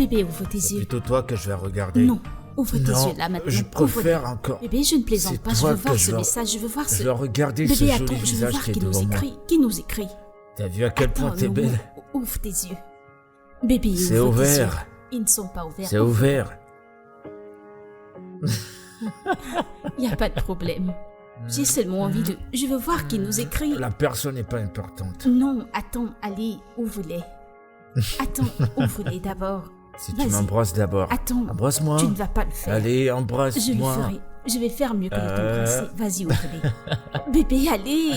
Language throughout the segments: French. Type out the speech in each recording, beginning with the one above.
Bébé, ouvre tes C'est yeux. plutôt toi que je vais regarder. Non, ouvre tes Non, yeux là maintenant. je préfère encore. Bébé, je ne plaisante C'est pas, je toi veux que voir je ce veux- message, je veux voir Je ce... vais regarder Bébé, ce attends, joli je veux visage voir qui est qui nous devant moi. écrit. Qui nous écrit? T'as vu à quel point Attends, t'es non, belle? non, ouvre tes yeux. Bébé, C'est ouvre tes yeux. ouvert. Ils ne sont pas ouverts. C'est ouvert. Il n'y a pas de problème. J'ai seulement envie de... Je veux voir qui nous écrit. La personne n'est pas importante. Non, attends, allez, ouvre-les. Attends, ouvre-les d'abord. Si tu Vas-y. m'embrasses d'abord. Attends, Embrasse-moi. tu ne vas pas le faire. Allez, Je le embrasse-moi. ferai. Je vais faire mieux que de t'embrasser. Vas-y, ouvre-les. Bébé, allez.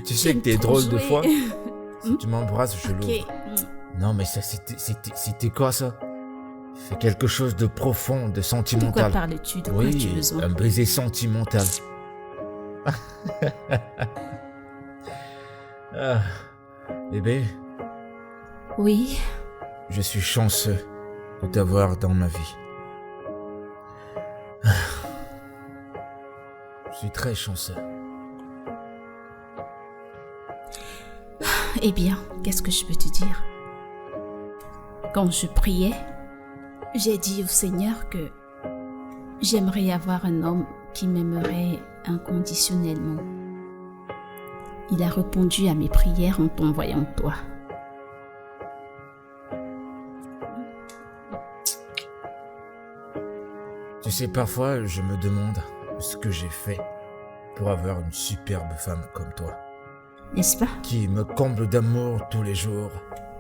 Tu sais que t'es J'aime trop drôle de jouer. fois. Si tu m'embrasses, je Ok. l'ouvre. Non, mais ça, c'était quoi ça? C'est quelque chose de profond, de De quoi sentimental. parles-tu? De quoi Oui, as-tu besoin? un baiser sentimental. Ah, bébé, Oui. je suis chanceux de t'avoir dans ma vie. Ah, je suis très chanceux. Eh bien, qu'est-ce que je peux te dire? Quand je priais, j'ai dit au Seigneur que j'aimerais avoir un homme qui m'aimerait inconditionnellement. Il a répondu à mes prières en t'envoyant toi. Tu sais, parfois, je me demande ce que j'ai fait pour avoir une superbe femme comme toi, N'est-ce pas? qui me comble d'amour tous les jours.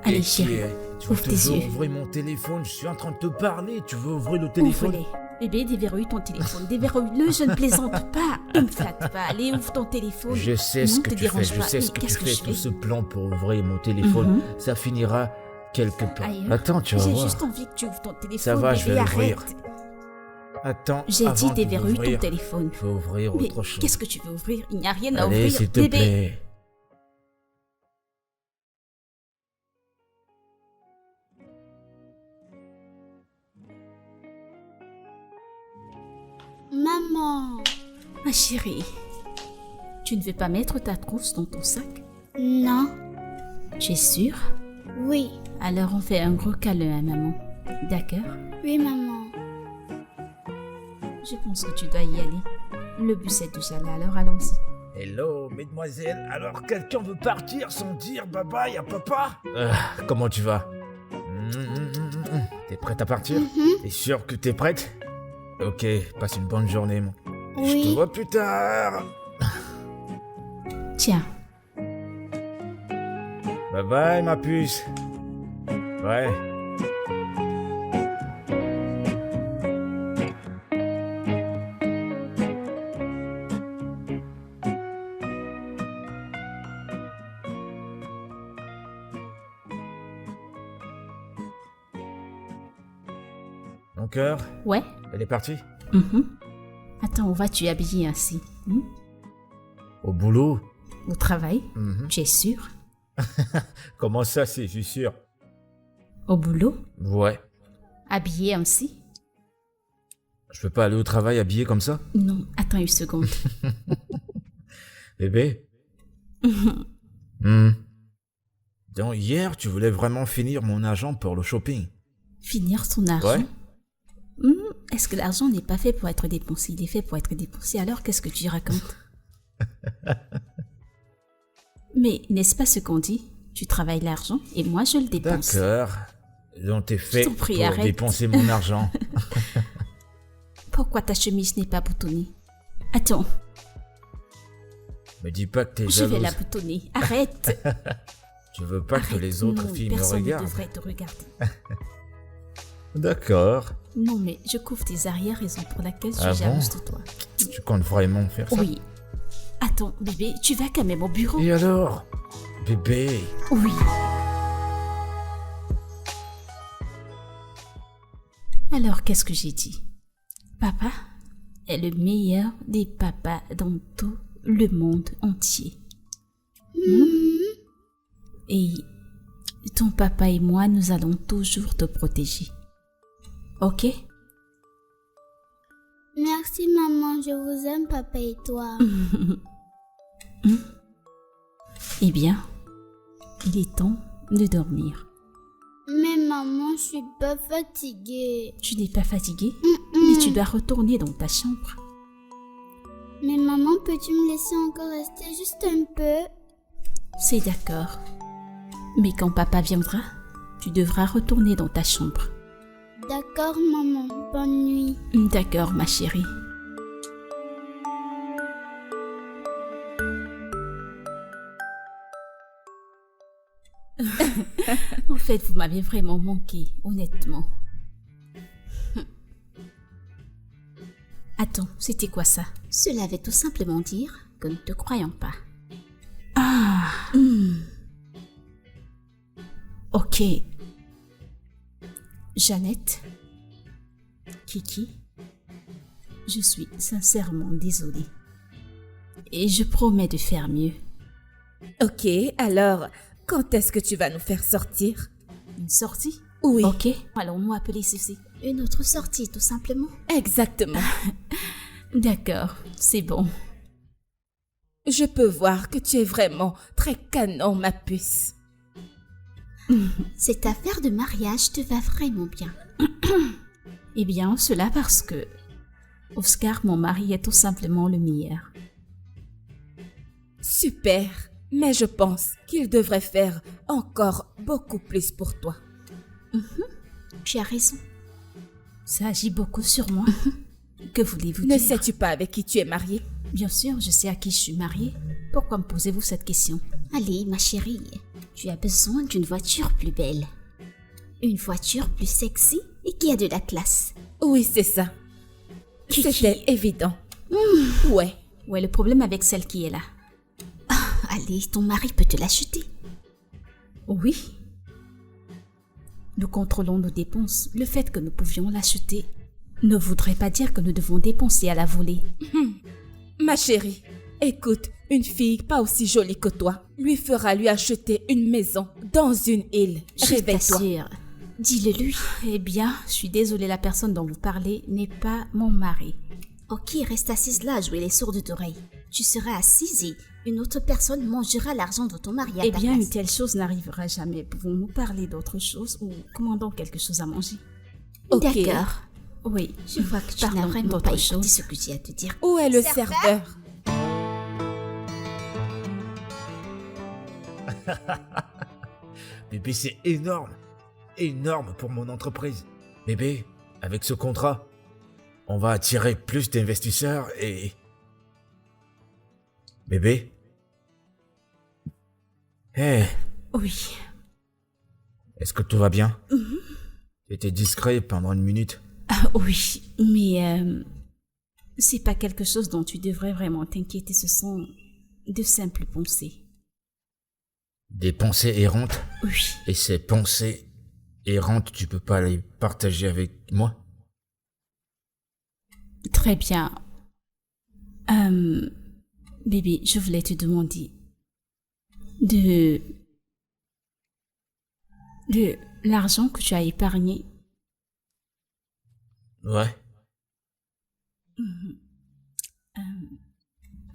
Allez, Et qui chérie, est- tu veux ouvre tes toujours yeux. ouvrir mon téléphone, je suis en train de te parler, tu veux ouvrir le téléphone? Ouvre-les. Bébé, déverrouille ton téléphone. Déverrouille-le, je ne plaisante pas. Ne me flatte pas. Allez, ouvre ton téléphone. Je sais Non, ce te que tu fais, dérange je pas. sais ce Mais que tu qu'est-ce que fais, je tout fais? ce plan pour ouvrir mon téléphone, Mhm. ça finira quelque part. Ailleurs. Attends, tu vas J'ai voir. juste envie que tu ouvres ton téléphone. Ça va, je bébé, vais l'ouvrir. arrête. Attends, J'ai avant dit de déverrouille ton l'ouvrir, téléphone. il faut ouvrir Mais autre chose. qu'est-ce que tu veux ouvrir? Il n'y a rien à Allez, ouvrir. s'il te Bébé. plaît. Maman. Ma chérie, tu ne veux pas mettre ta trousse dans ton sac? Non. Tu es sûre? Oui. Alors on fait un gros câlin à maman. D'accord? Oui, maman. Je pense que tu dois y aller. Le bus est déjà là, alors allons-y. Hello, mesdemoiselles. Alors, quelqu'un veut partir sans dire bye bye à papa? Comment tu vas? T'es prête à partir? T'es sûre que t'es prête? Ok, passe une bonne journée, mon. Je te Oui. vois plus tard. Tiens, Bye bye, ma puce. Ouais. Mon cœur, ouais? elle est partie? Mhm. Attends, où vas-tu habiller ainsi? Au boulot? Au travail? Mhm. Tu es sûre? Comment ça, c'est, je suis sûr? Au boulot? Ouais. Habillé ainsi? Je peux pas aller au travail habillé comme ça? Non, attends une seconde. Bébé? Donc hier, tu voulais vraiment finir mon argent pour le shopping? Finir son argent? Ouais. Est-ce que l'argent n'est pas fait pour être dépensé? Il est fait pour être dépensé, alors qu'est-ce que tu racontes? Mais n'est-ce pas ce qu'on dit? Tu travailles l'argent et moi je le dépense. D'accord. Donc t'es fait t'en prie, pour arrête. dépenser mon argent. Pourquoi ta chemise n'est pas boutonnée? Attends, Me dis pas que t'es je vais la jalouse. boutonner. Arrête! Tu veux pas que Arrête. les autres Non, filles me personne ne regardent? devrait te regarder. D'accord. Non, mais je couvre tes arrières, raison pour laquelle je Ah suis bon? jalouse de toi. Tu comptes vraiment faire ça? Oui. Attends, bébé, tu vas quand même au bureau? Et alors? Bébé? Oui. Alors, qu'est-ce que j'ai dit? Papa est le meilleur des papas dans tout le monde entier. Et ton papa et moi, nous allons toujours te protéger. Ok? Merci, maman. Je vous aime, papa et toi. Eh bien, il est temps de dormir. Mais je suis pas fatiguée. Tu n'es pas fatiguée, mais tu dois retourner dans ta chambre. Mais maman, peux-tu me laisser encore rester juste un peu? C'est d'accord. Mais quand papa viendra, tu devras retourner dans ta chambre. D'accord, maman. Bonne nuit. D'accord, ma chérie. En fait, vous m'avez vraiment manqué, honnêtement. Attends, c'était quoi ça? Cela veut tout simplement dire que nous ne te croyons pas. Ah. Ok. Jeannette, Kiki, je suis sincèrement désolée. Et je promets de faire mieux. Ok, alors, quand est-ce que tu vas nous faire sortir? Une sortie? Oui, Ok, allons-nous appeler ceci. Une autre sortie, tout simplement. exactement. D'accord, c'est bon. Je peux voir que tu es vraiment très canon, ma puce. Cette affaire de mariage te va vraiment bien. Eh bien, cela parce que Oscar, mon mari, est tout simplement le meilleur. Super, mais je pense qu'il devrait faire encore beaucoup plus pour toi. Tu as raison. Ça agit beaucoup sur moi. Que voulez-vous Ne dire? sais-tu pas avec qui tu es mariée? Bien sûr, je sais à qui je suis mariée. Pourquoi me posez-vous cette question? Allez, ma chérie, tu as besoin d'une voiture plus belle. Une voiture plus sexy et qui a de la classe. Oui, c'est ça. Kiki. C'était évident. Ouais. Où est le problème avec celle qui est là? Allez, ton mari peut te l'acheter. Oui. Nous contrôlons nos dépenses. Le fait que nous pouvions l'acheter ne voudrait pas dire que nous devons dépenser à la volée. Ma chérie, écoute, une fille pas aussi jolie que toi lui fera lui acheter une maison dans une île. Je Réveille-toi. t'assure. Dis-le lui. Eh bien, je suis désolée, la personne dont vous parlez n'est pas mon mari. Ok, reste assise là à jouer les sourdes d'oreilles. Tu seras assise et une autre personne mangera l'argent de ton mari à ta place. Une telle chose n'arrivera jamais. Pouvons-nous parler d'autre chose ou commandons quelque chose à manger? Ok. D'accord. Oui, je vois que tu n'as vraiment pas écouté ce que j'ai à te dire. Où est le serveur? Bébé, c'est énorme. Énorme pour mon entreprise. Bébé, avec ce contrat, on va attirer plus d'investisseurs et... Bébé? Hé, Oui. est-ce que tout va bien? J'étais discret pendant une minute. Ah, oui, mais c'est pas quelque chose dont tu devrais vraiment t'inquiéter. Ce sont de simples pensées. Des pensées errantes? Oui. Et ces pensées errantes, tu peux pas les partager avec moi? Très bien. Bébé, je voulais te demander de l'argent que tu as épargné. Ouais.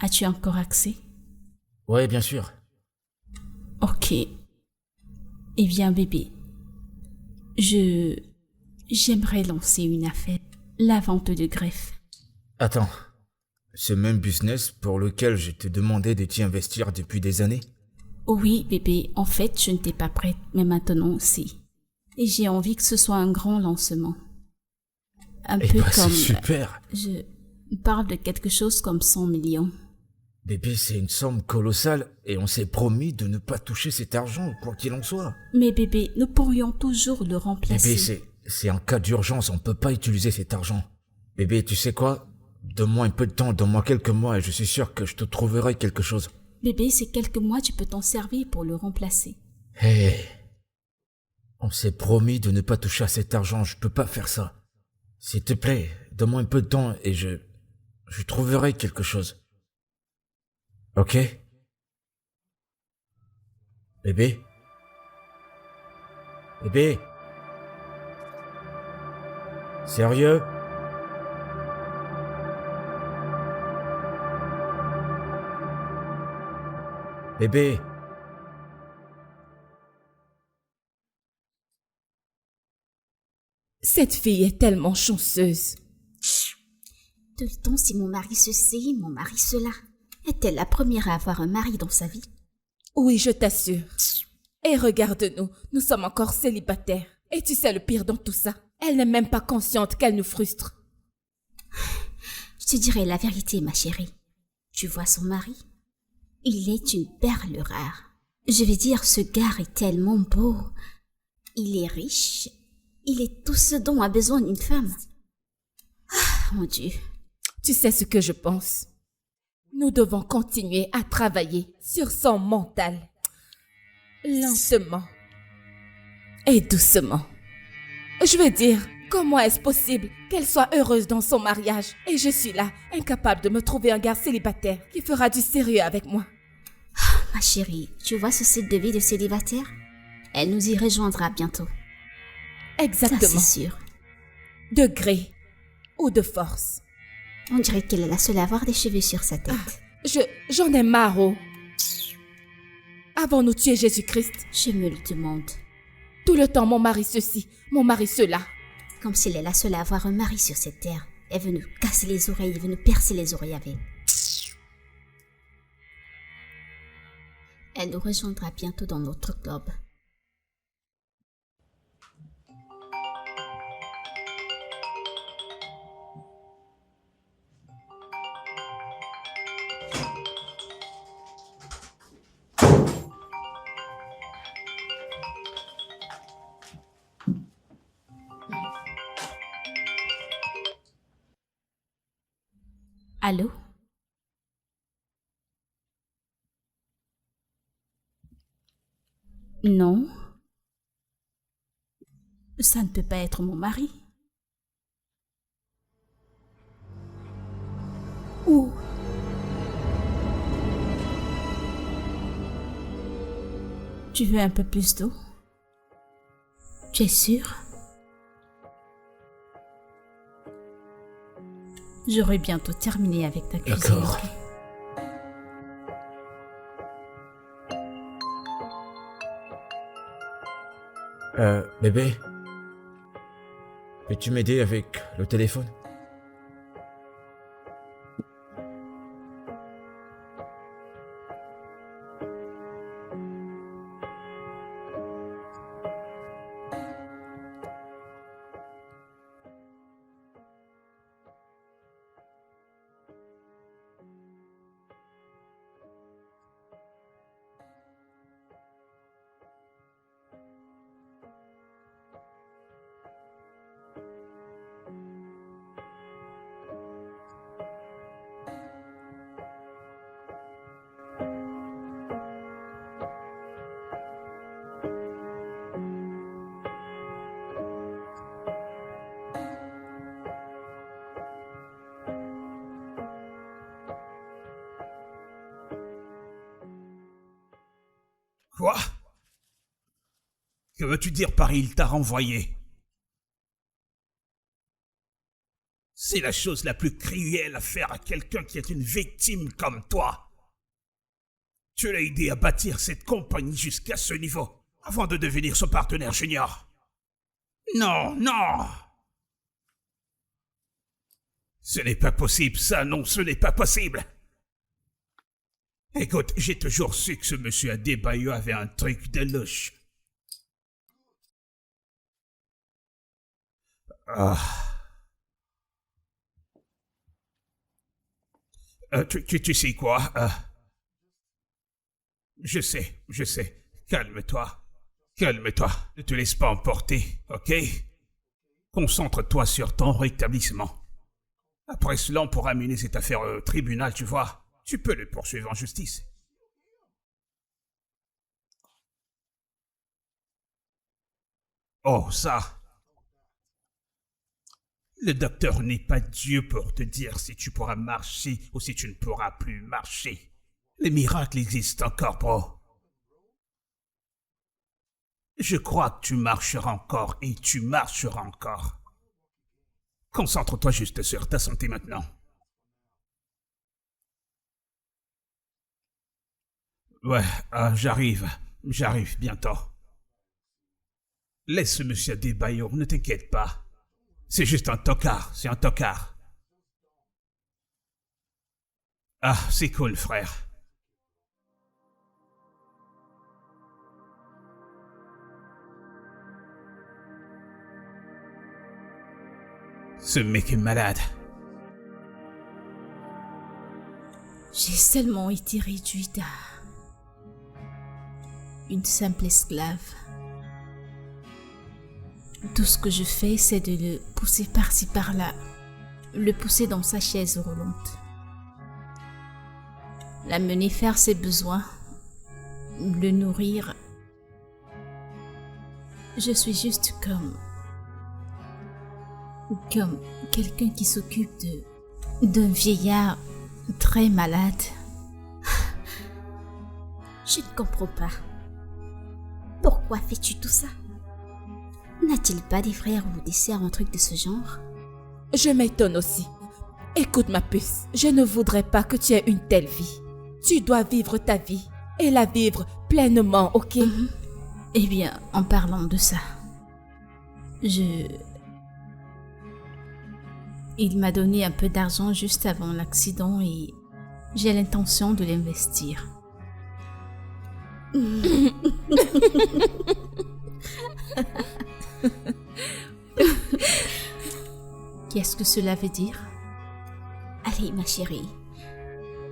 As-tu encore accès? Ouais, bien sûr. Ok. Eh bien, bébé, j'aimerais lancer une affaire. La vente de greffes. Attends. Ce même business pour lequel je te demandais de t'y investir depuis des années? Oui, bébé, en fait, je n'étais pas prête, mais maintenant, si. Et j'ai envie que ce soit un grand lancement. Un Eh peu bah, comme... c'est super. Je parle de quelque chose comme 100 millions. Bébé, c'est une somme colossale et on s'est promis de ne pas toucher cet argent, quoi qu'il en soit. Mais bébé, nous pourrions toujours le remplacer. Bébé, c'est en cas d'urgence, on peut pas utiliser cet argent. Bébé, tu sais quoi? Donne-moi un peu de temps, donne-moi quelques mois et je suis sûr que je te trouverai quelque chose. Bébé, ces quelques mois, tu peux t'en servir pour le remplacer. Hé, on s'est promis de ne pas toucher à cet argent, je peux pas faire ça. S'il te plaît, donne-moi un peu de temps et je trouverai quelque chose. Ok? Bébé? Bébé? Sérieux? Bébé? Cette fille est tellement chanceuse. Tout le temps, si mon mari ceci, mon mari cela. Est-elle la première à avoir un mari dans sa vie? Oui, je t'assure. Et regarde-nous, nous sommes encore célibataires. Et tu sais le pire dans tout ça, elle n'est même pas consciente qu'elle nous frustre. Je te dirai la vérité, ma chérie. Tu vois son mari? Il est une perle rare. Je vais dire, ce gars est tellement beau. Il est riche. Il est tout ce dont a besoin une femme. Ah, mon Dieu. Tu sais ce que je pense? Nous devons continuer à travailler sur son mental. Lentement. Et doucement. Je veux dire, comment est-ce possible qu'elle soit heureuse dans son mariage et je suis là, incapable de me trouver un gars célibataire qui fera du sérieux avec moi? Ma chérie, tu vois ce site de vie de célibataire? Elle nous y rejoindra bientôt. Exactement. Ça, c'est sûr. De gré ou de force. On dirait qu'elle est la seule à avoir des cheveux sur sa tête. J'en ai marre. Oh. Avons-nous tué Jésus-Christ? Je me le demande. Tout le temps, mon mari ceci, mon mari cela. Comme si elle est la seule à avoir un mari sur cette terre. Elle veut nous casser les oreilles, elle veut nous percer les oreilles avec. Elle nous rejoindra bientôt dans notre globe. Allô? Non. Ça ne peut pas être mon mari. Où? Tu veux un peu plus d'eau? Tu es sûr? J'aurai bientôt terminé avec ta cuisine. D'accord. Bébé, peux-tu m'aider avec le téléphone? Quoi? Que veux-tu dire par il t'a renvoyé? C'est la chose la plus cruelle à faire à quelqu'un qui est une victime comme toi. Tu l'as aidé à bâtir cette compagnie jusqu'à ce niveau, avant de devenir son partenaire junior. Non, non! Ce n'est pas possible, ça, non, ce n'est pas possible! Écoute, j'ai toujours su que ce monsieur Adebayo avait un truc de louche. Tu sais quoi? Je sais. Calme-toi. Calme-toi. Ne te laisse pas emporter, ok? Concentre-toi sur ton rétablissement. Après cela, on pourra mener cette affaire au tribunal, tu vois. Tu peux le poursuivre en justice. Oh, ça. Le docteur n'est pas Dieu pour te dire si tu pourras marcher ou si tu ne pourras plus marcher. Les miracles existent encore, bro. Je crois que tu marcheras encore et tu marcheras encore. Concentre-toi juste sur ta santé maintenant. Ouais, j'arrive bientôt. Laisse monsieur Adebayo, ne t'inquiète pas. C'est juste un tocard, c'est un tocard. Ah, c'est cool, frère. Ce mec est malade. J'ai seulement été réduite à une simple esclave. Tout ce que je fais, c'est de le pousser par-ci par-là, le pousser dans sa chaise roulante, l'amener faire ses besoins, le nourrir. Je suis juste comme quelqu'un qui s'occupe d'un vieillard très malade. Je ne comprends pas. Pourquoi fais-tu tout ça? N'a-t-il pas des frères ou des sœurs, un truc de ce genre? Je m'étonne aussi. Écoute ma puce, je ne voudrais pas que tu aies une telle vie. Tu dois vivre ta vie et la vivre pleinement, ok? Eh bien, en parlant de ça, il m'a donné un peu d'argent juste avant l'accident et j'ai l'intention de l'investir. Qu'est-ce que cela veut dire? Allez, ma chérie,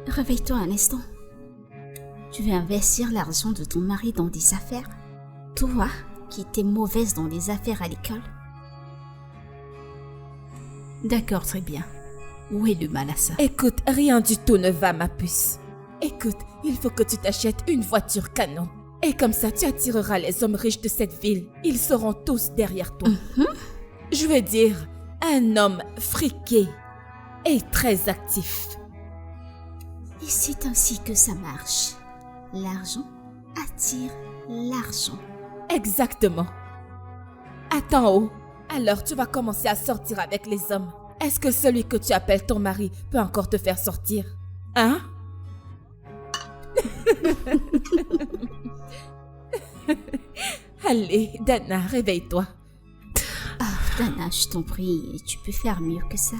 réveille-toi un instant. Tu veux investir l'argent de ton mari dans des affaires? Toi, qui étais mauvaise dans les affaires à l'école? D'accord, très bien. Où est le mal à ça? Écoute, rien du tout ne va, ma puce. Écoute, il faut que tu t'achètes une voiture canon. Et comme ça, tu attireras les hommes riches de cette ville. Ils seront tous derrière toi. Je veux dire, un homme friqué et très actif. Et c'est ainsi que ça marche. L'argent attire l'argent. Exactement. Attends, oh. Alors tu vas commencer à sortir avec les hommes. Est-ce que celui que tu appelles ton mari peut encore te faire sortir? Hein? Allez, Dana, réveille-toi. Ah, Dana, je t'en prie, tu peux faire mieux que ça.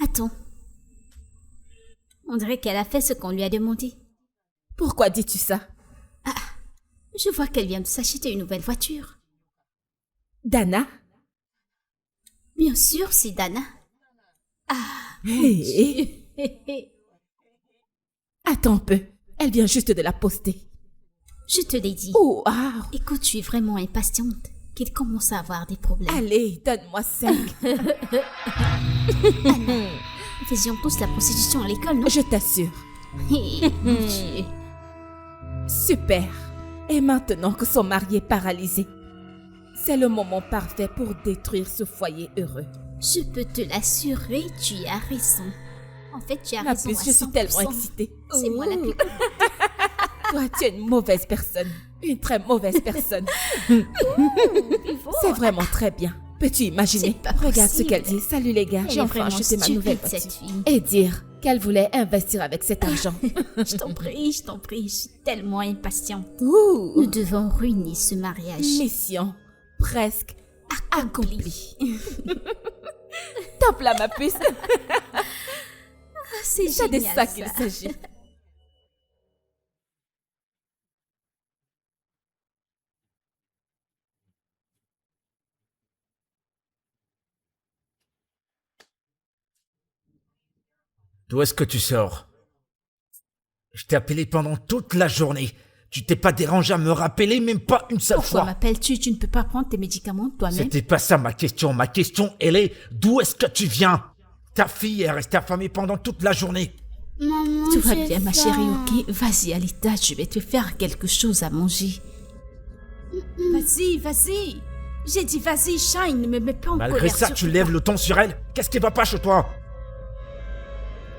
Attends. On dirait qu'elle a fait ce qu'on lui a demandé. Pourquoi dis-tu ça? Je vois qu'elle vient de s'acheter une nouvelle voiture. Dana? Bien sûr, c'est Dana. Hé! Attends un peu. Elle vient juste de la poster. Je te l'ai dit. Oh, wow. Écoute, je suis vraiment impatiente qu'il commence à avoir des problèmes. Allez, donne-moi 5. Anna, faisions tous la prostitution à l'école, non? Je t'assure. Mon Dieu. Super. Et maintenant que son mari est paralysé, c'est le moment parfait pour détruire ce foyer heureux. Je peux te l'assurer, tu as raison. En fait, tu as Ma raison. puce, je suis tellement excitée. C'est moi la plus Toi, tu es une mauvaise personne. Une très mauvaise personne. C'est vraiment très bien. Peux-tu imaginer? C'est pas Regarde ce possible. qu'elle dit. Salut les gars, Elle j'ai est enfin vraiment acheté ma nouvelle stupide, cette voiture. fille. Et dire qu'elle voulait investir avec cet argent. Je t'en prie, je suis tellement impatiente. Ouh, Nous devons ruiner ce mariage. mission presque Accompli. Top là, ma puce. C'est C'est de génial, ça qu'il s'agit. D'où est-ce que tu sors? Je t'ai appelé pendant toute la journée. Tu t'es pas dérangé à me rappeler, même pas une seule Pourquoi fois. m'appelles-tu? Tu ne peux pas prendre tes médicaments toi-même? C'était pas ça ma question. Ma question, elle est, d'où est-ce que tu viens? Ta fille est restée affamée pendant toute la journée. Maman, Tout va j'ai bien, ma faim. chérie, ok? Vas-y, Alita, je vais te faire quelque chose à manger. Vas-y, vas-y. J'ai dit vas-y, Shine, ne me mets pas en Malgré colère. ça, tu surtout lèves pas. le ton sur elle? Qu'est-ce qui va pas chez toi?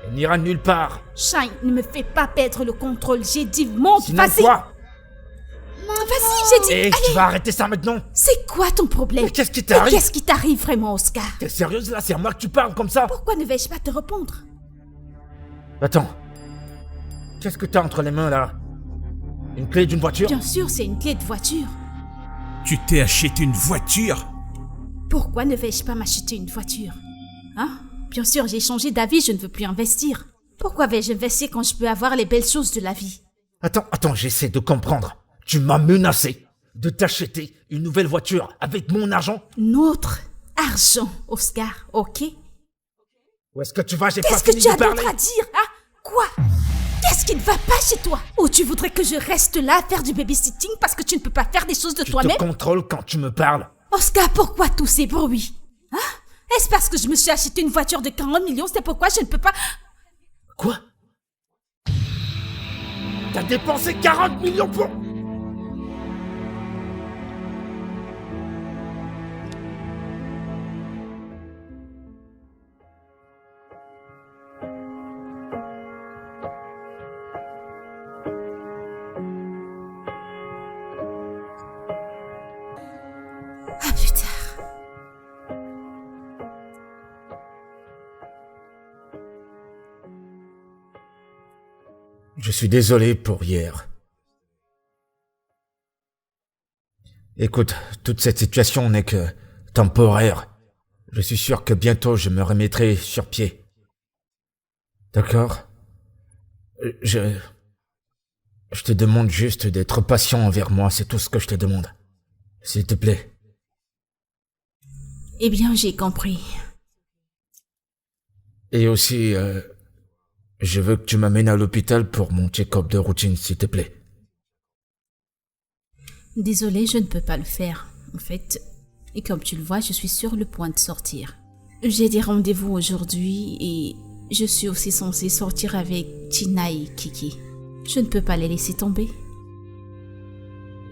Elle n'ira nulle part. Shine, ne me fais pas perdre le contrôle. J'ai dit monte, Sinon vas-y. quoi? Vas-y, j'ai dit. Eh, tu vas arrêter ça maintenant? C'est quoi ton problème? Mais qu'est-ce qui Mais t'arrive? qu'est-ce qui t'arrive vraiment, Oscar? T'es sérieuse là? C'est à moi que tu parles comme ça? Pourquoi ne vais-je pas te répondre? Attends. Qu'est-ce que t'as entre les mains là? Une clé d'une voiture? Bien sûr, c'est une clé de voiture. Tu t'es acheté une voiture? Pourquoi ne vais-je pas m'acheter une voiture? Hein? Bien sûr, j'ai changé d'avis, je ne veux plus investir. Pourquoi vais-je investir quand je peux avoir les belles choses de la vie? Attends, j'essaie de comprendre. Tu m'as menacé de t'acheter une nouvelle voiture avec mon argent? Notre argent, Oscar, ok? Où est-ce que tu vas? J'ai pas Qu'est-ce que fini tu de as parler. d'autre à dire, hein? Quoi? Qu'est-ce qui ne va pas chez toi? Ou tu voudrais que je reste là à faire du babysitting parce que tu ne peux pas faire des choses de Tu toi-même? te contrôles quand tu me parles. Oscar, pourquoi tous ces bruits? Hein? Est-ce parce que je me suis acheté une voiture de 40 millions, c'est pourquoi je ne peux pas... Quoi? T'as dépensé 40 millions pour... À plus tard. Je suis désolé pour hier. Écoute, toute cette situation n'est que temporaire. Je suis sûr que bientôt je me remettrai sur pied. D'accord? Je te demande juste d'être patient envers moi, c'est tout ce que je te demande. S'il te plaît. Eh bien, j'ai compris. Et aussi, je veux que tu m'amènes à l'hôpital pour mon check-up de routine, s'il te plaît. Désolée, je ne peux pas le faire. En fait, et comme tu le vois, je suis sur le point de sortir. J'ai des rendez-vous aujourd'hui et je suis aussi censée sortir avec Tina et Kiki. Je ne peux pas les laisser tomber.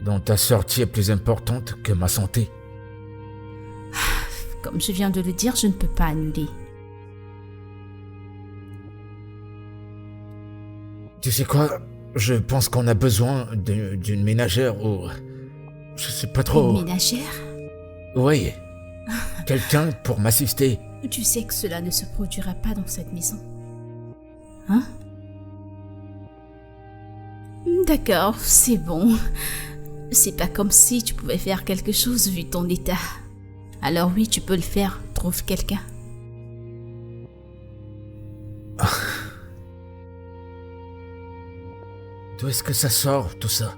Donc ta sortie est plus importante que ma santé. Comme je viens de le dire, je ne peux pas annuler. Tu sais quoi? Je pense qu'on a besoin d'une ménagère ou... Je sais pas trop. Une ménagère? Oui. Quelqu'un pour m'assister. Tu sais que cela ne se produira pas dans cette maison. Hein? D'accord, c'est bon. C'est pas comme si tu pouvais faire quelque chose vu ton état. Alors oui, tu peux le faire. Trouve quelqu'un. D'où est-ce que ça sort, tout ça?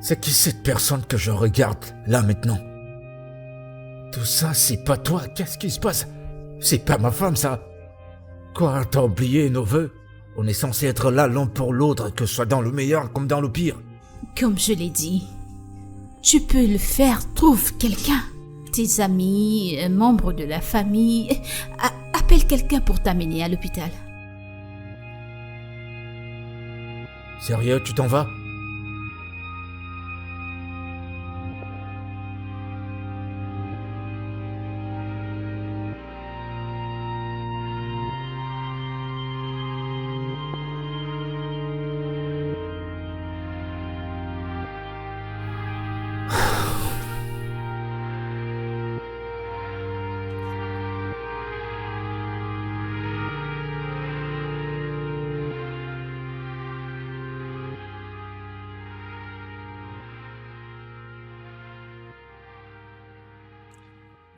C'est qui cette personne que je regarde, là, maintenant? Tout ça, c'est pas toi. Qu'est-ce qui se passe? C'est pas ma femme, ça. Quoi, t'as oublié nos vœux? On est censé être là l'un pour l'autre, que ce soit dans le meilleur comme dans le pire. Comme je l'ai dit, tu peux le faire. Trouve quelqu'un. Tes amis, membres de la famille. Appelle quelqu'un pour t'amener à l'hôpital. Sérieux, tu t'en vas?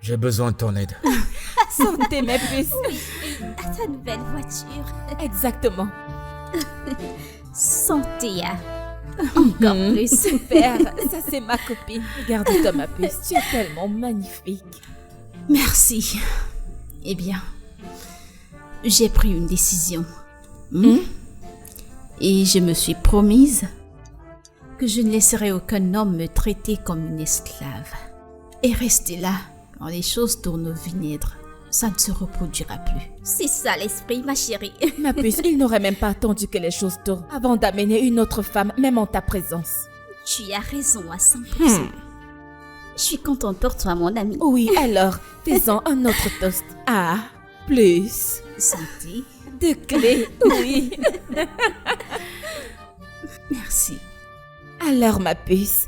J'ai besoin de ton aide. Santé, mes puces. À ta nouvelle voiture. Exactement. Santé, hein. Encore plus. Super, ça c'est ma copine. Regarde-toi, ma puce, tu es tellement magnifique. Merci. Eh bien, j'ai pris une décision. Et je me suis promise que je ne laisserai aucun homme me traiter comme une esclave. Et rester là, quand les choses tournent au vinaigre, ça ne se reproduira plus. C'est ça l'esprit, ma chérie. Ma puce, il n'aurait même pas attendu que les choses tournent avant d'amener une autre femme, même en ta présence. Tu as raison à 100%. Je suis contente pour toi, mon ami. Oui, alors, faisons un autre toast. Ah, plus. Santé. De clés, oui. Merci. Alors, ma puce,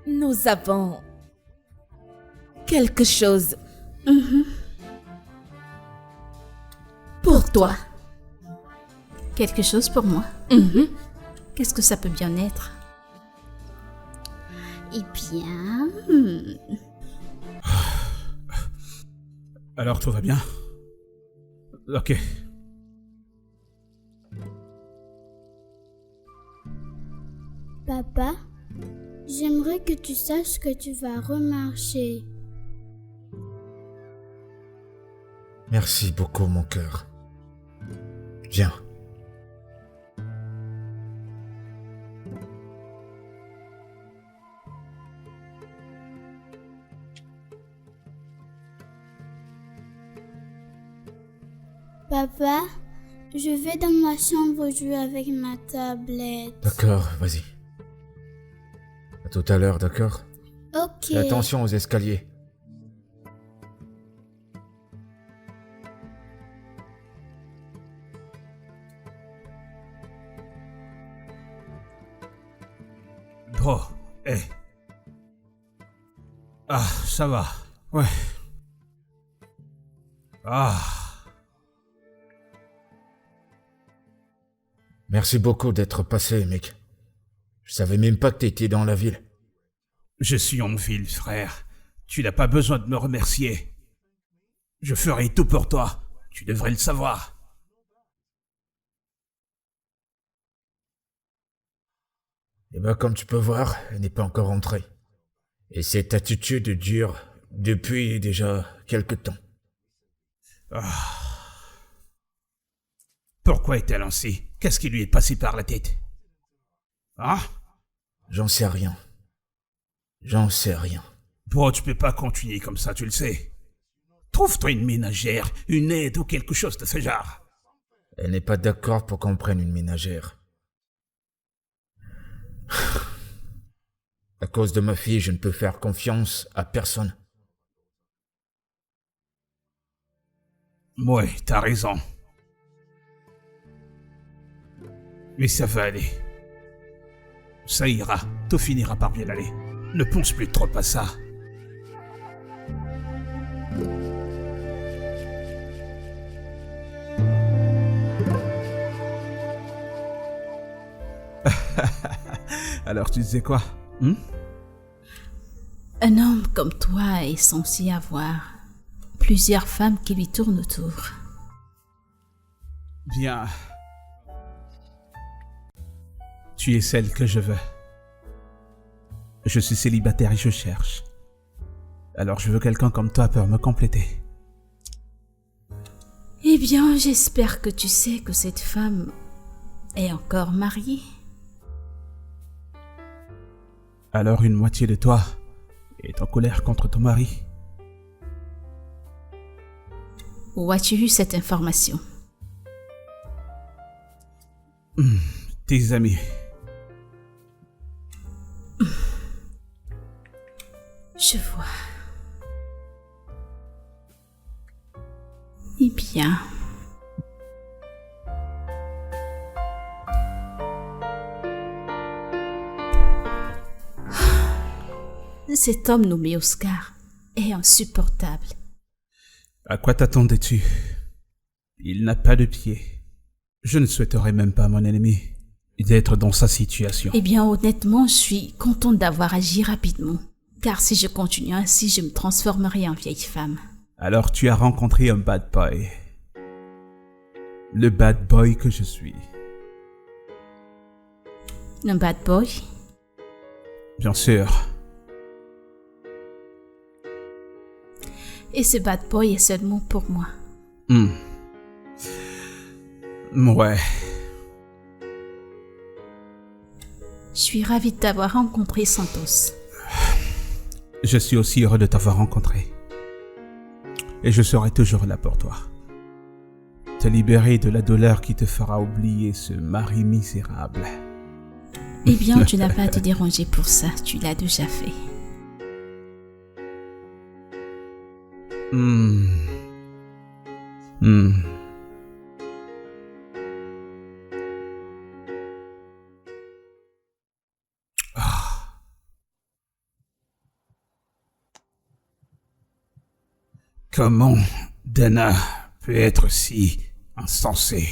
nous avons quelque chose Pour toi. Quelque chose pour moi. Qu'est-ce que ça peut bien être? Eh bien... Alors tout va bien? Ok. Papa, j'aimerais que tu saches que tu vas remarcher. Merci beaucoup, mon cœur. Viens. Papa, je vais dans ma chambre jouer avec ma tablette. D'accord, vas-y. À tout à l'heure, d'accord? Ok. Fais attention aux escaliers. Bro, Ah, ça va. Ouais. Ah. Merci beaucoup d'être passé, mec. Je savais même pas que t'étais dans la ville. Je suis en ville, frère. Tu n'as pas besoin de me remercier. Je ferai tout pour toi. Tu devrais le savoir. Eh ben, comme tu peux voir, elle n'est pas encore rentrée. Et cette attitude dure depuis déjà quelque temps. Pourquoi est-elle ainsi? Qu'est-ce qui lui est passé par la tête? Hein? J'en sais rien. J'en sais rien. Bro, tu peux pas continuer comme ça, tu le sais. Trouve-toi une ménagère, une aide ou quelque chose de ce genre. Elle n'est pas d'accord pour qu'on prenne une ménagère. À cause de ma fille, je ne peux faire confiance à personne. Ouais, t'as raison. Mais ça va aller. Ça ira, tout finira par bien aller. Ne pense plus trop à ça. Alors tu disais quoi? Un homme comme toi est censé avoir plusieurs femmes qui lui tournent autour. Bien. Tu es celle que je veux. Je suis célibataire et je cherche. Alors je veux quelqu'un comme toi pour me compléter. Eh bien, j'espère que tu sais que cette femme est encore mariée. Alors une moitié de toi est en colère contre ton mari. Où as-tu eu cette information? Tes amis. Je vois. Eh bien... Cet homme nommé Oscar est insupportable. À quoi t'attendais-tu? Il n'a pas de pied. Je ne souhaiterais même pas à mon ennemi d'être dans sa situation. Eh bien, honnêtement, je suis contente d'avoir agi rapidement. Car si je continue ainsi, je me transformerai en vieille femme. Alors tu as rencontré un bad boy. Le bad boy que je suis. Un bad boy? Bien sûr. Et ce bad boy est seulement pour moi. Ouais. Je suis ravie de t'avoir rencontré, Santos. Je suis aussi heureux de t'avoir rencontré. Et je serai toujours là pour toi. Te libérer de la douleur qui te fera oublier ce mari misérable. Eh bien, tu n'as pas à te déranger pour ça, tu l'as déjà fait. Comment Dana peut être si insensée?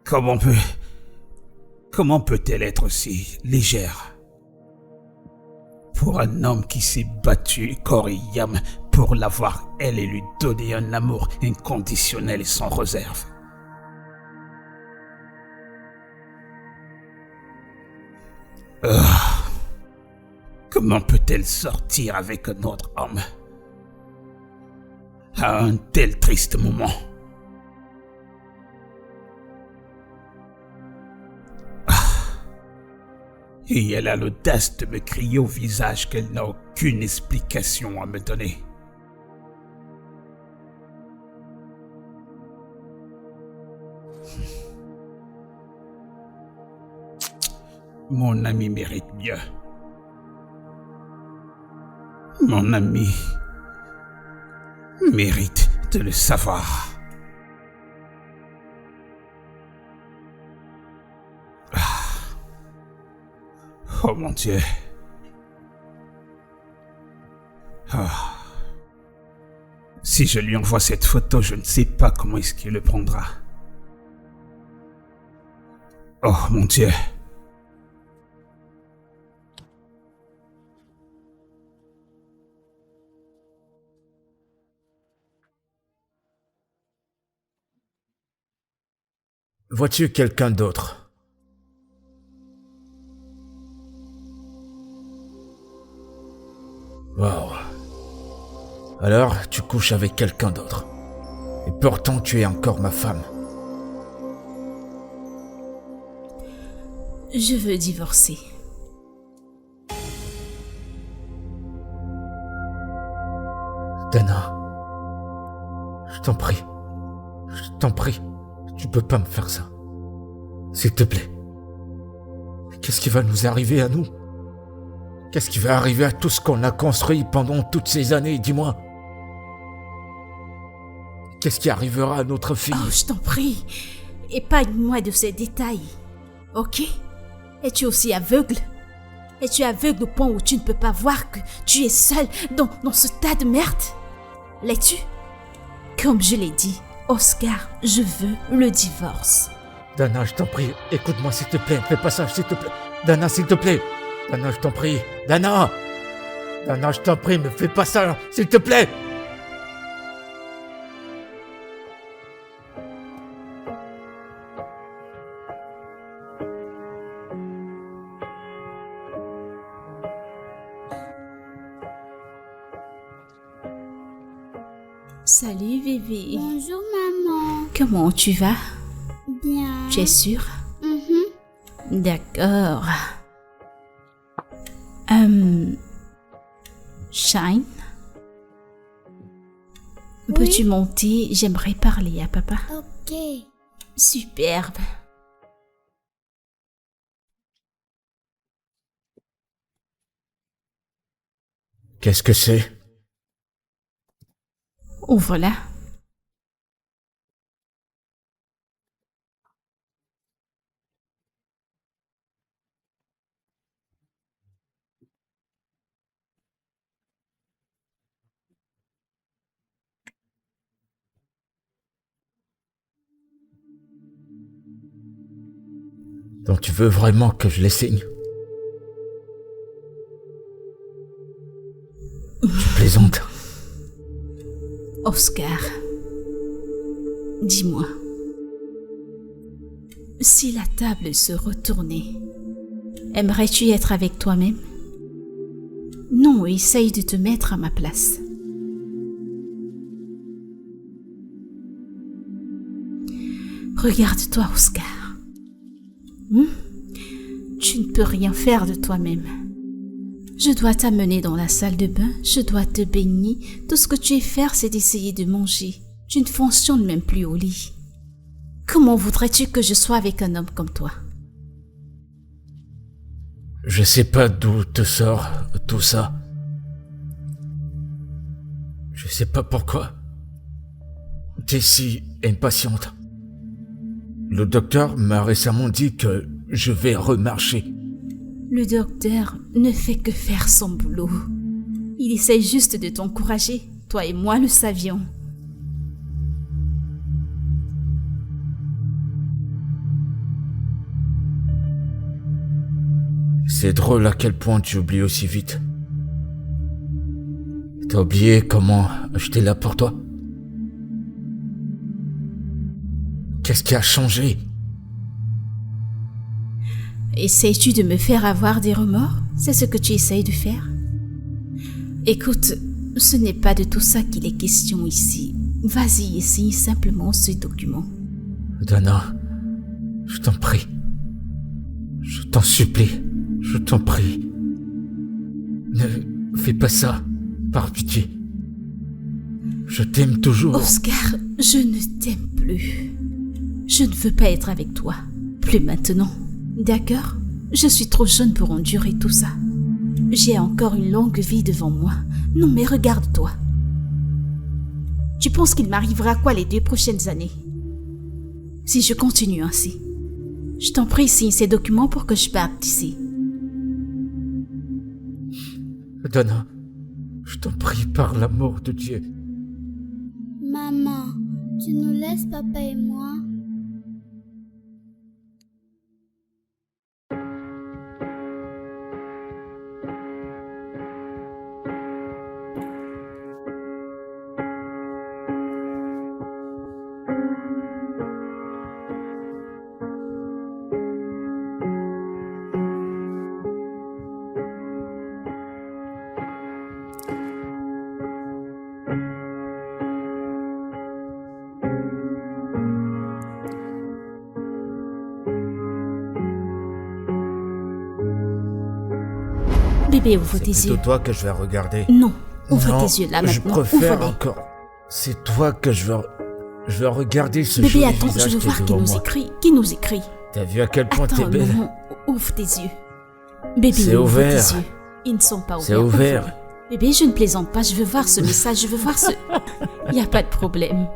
Comment peut-elle être si légère? Pour un homme qui s'est battu corps et âme pour l'avoir, elle, et lui donner un amour inconditionnel et sans réserve. Comment peut-elle sortir avec un autre homme à un tel triste moment? Et elle a l'audace de me crier au visage qu'elle n'a aucune explication à me donner. Mon ami mérite mieux. Mon ami mérite de le savoir. Oh mon Dieu. Si je lui envoie cette photo, je ne sais pas comment est-ce qu'il le prendra. Oh mon Dieu. Vois-tu quelqu'un d'autre? Waouh. Alors, tu couches avec quelqu'un d'autre. Et pourtant, tu es encore ma femme. Je veux divorcer. Dana. Je t'en prie. Je t'en prie. Tu peux pas me faire ça. S'il te plaît. Qu'est-ce qui va nous arriver à nous? Qu'est-ce qui va arriver à tout ce qu'on a construit pendant toutes ces années, dis-moi? Qu'est-ce qui arrivera à notre fille? Oh, je t'en prie, épargne-moi de ces détails, ok? Es-tu aussi aveugle? Es-tu aveugle au point où tu ne peux pas voir que tu es seule dans ce tas de merde? L'es-tu? Comme je l'ai dit, Oscar, je veux le divorce. Dana, je t'en prie, écoute-moi s'il te plaît, fais pas ça, s'il te plaît. Dana, s'il te plaît. Dana, je t'en prie. Dana! Dana, je t'en prie, me fais pas ça, s'il te plaît! Salut, bébé. Bonjour, maman. Comment tu vas? Bien. Tu es sûre? D'accord. Shine? Oui? Peux-tu monter? J'aimerais parler à papa. Ok. Superbe. Qu'est-ce que c'est? Ouvre-la. Donc tu veux vraiment que je les signe? Tu plaisantes. Oscar, dis-moi, si la table se retournait, aimerais-tu être avec toi-même? Non, essaye de te mettre à ma place. Regarde-toi, Oscar. Tu ne peux rien faire de toi-même. Je dois t'amener dans la salle de bain, je dois te baigner. Tout ce que tu es faire, c'est d'essayer de manger. Tu ne fonctionnes même plus au lit. Comment voudrais-tu que je sois avec un homme comme toi? Je sais pas d'où te sort tout ça. Je sais pas pourquoi. T'es si impatiente. Le docteur m'a récemment dit que je vais remarcher. Le docteur ne fait que faire son boulot. Il essaie juste de t'encourager. Toi et moi le savions. C'est drôle à quel point tu oublies aussi vite. T'as oublié comment j'étais là pour toi? Qu'est-ce qui a changé? Essayes-tu de me faire avoir des remords? C'est ce que tu essayes de faire? Écoute, ce n'est pas de tout ça qu'il est question ici. Vas-y et signe simplement ce document. Dana, je t'en prie. Je t'en supplie. Je t'en prie. Ne fais pas ça, par pitié. Je t'aime toujours. Oscar, je ne t'aime plus. Je ne veux pas être avec toi. Plus maintenant. D'accord? Je suis trop jeune pour endurer tout ça. J'ai encore une longue vie devant moi. Non mais regarde-toi. Tu penses qu'il m'arrivera quoi les 2 prochaines années? Si je continue ainsi. Je t'en prie, signe ces documents pour que je parte d'ici. Dana, je t'en prie par l'amour de Dieu. Maman, tu nous laisses papa et moi? Bébé, ouvre tes C'est yeux. plutôt toi que je vais regarder. Non, ouvre Non, tes yeux là je maintenant. préfère Ouvre-les. encore. C'est toi que je veux regarder ce Bébé, joli attends, visage je veux qui est voir qui devant nous moi. écrit. Qui nous écrit? T'as vu à quel point Attends t'es un belle? moment, ouvre tes yeux. Bébé, C'est ouvre ouvert. tes yeux. Ils ne sont pas ouverts. C'est ouvert. Ouvre-les. Bébé, je ne plaisante pas, je veux voir ce message, je veux voir ce... Il n'y a pas de problème.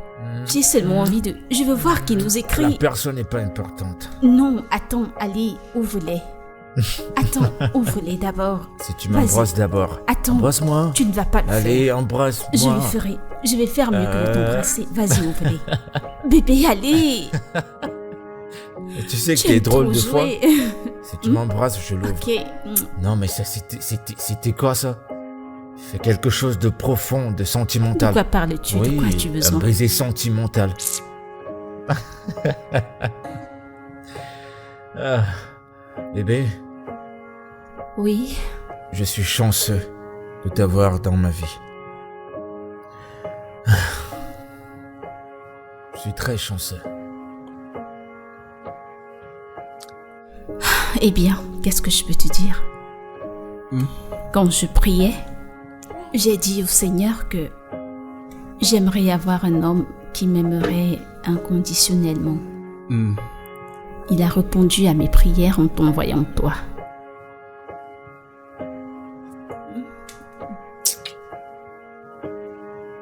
J'ai seulement envie de... Je veux voir qui nous La écrit. personne n'est pas importante. Non, attends, allez, ouvre-les. Attends, ouvre-les d'abord. Si tu m'embrasses d'abord. Attends, Embrasse-moi. tu ne vas pas le Allez, faire. embrasse-moi. Je le ferai. Je vais faire mieux que de t'embrasser. Vas-y, ouvre-les. Bébé, allez. Et tu sais que Tu t'es aimes drôle trop de fois. jouer. Si tu m'embrasses, je l'ouvre. Ok. Non, mais ça, c'était quoi ça? C'est quelque chose de profond, de De sentimental. quoi parles-tu? Oui, De quoi as-tu un besoin? baiser sentimental. Ah, bébé, Oui. je suis chanceux de t'avoir dans ma vie. Ah, je suis très chanceux. Eh bien, qu'est-ce que je peux te dire? Quand je priais, j'ai dit au Seigneur que j'aimerais avoir un homme qui m'aimerait inconditionnellement. Il a répondu à mes prières en t'envoyant toi.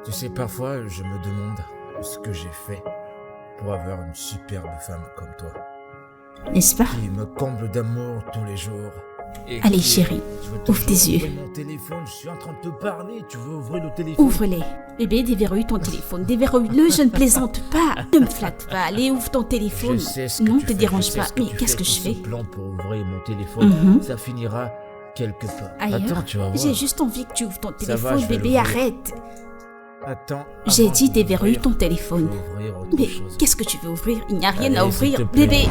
Tu sais, parfois, je me demande ce que j'ai fait pour avoir une superbe femme comme toi, N'est-ce pas? qui me comble d'amour tous les jours. Et Allez, qui- chérie, je veux ouvre tes toujours yeux. ouvrir mon téléphone, je suis en train de te parler, tu veux ouvrir le téléphone? Ouvre-les. Bébé, déverrouille ton téléphone. Déverrouille-le, je ne plaisante pas. Ne me flatte pas. Allez, ouvre ton téléphone. Je sais ce que Non, tu te fais, dérange je sais pas. ce que Mais tu qu'est-ce fais, que je tout ce fais? plan pour ouvrir mon téléphone, Mhm. ça finira quelque part. Ailleurs. Attends, tu vas voir. J'ai juste envie que tu ouvres ton va, téléphone, je vais bébé, l'ouvrir. arrête. Attends. J'ai avant dit de déverrouille l'ouvrir, ton je téléphone. vais ouvrir autre Mais chose. qu'est-ce que tu veux ouvrir? Il n'y a rien Allez, à s'il ouvrir, te plaît. bébé.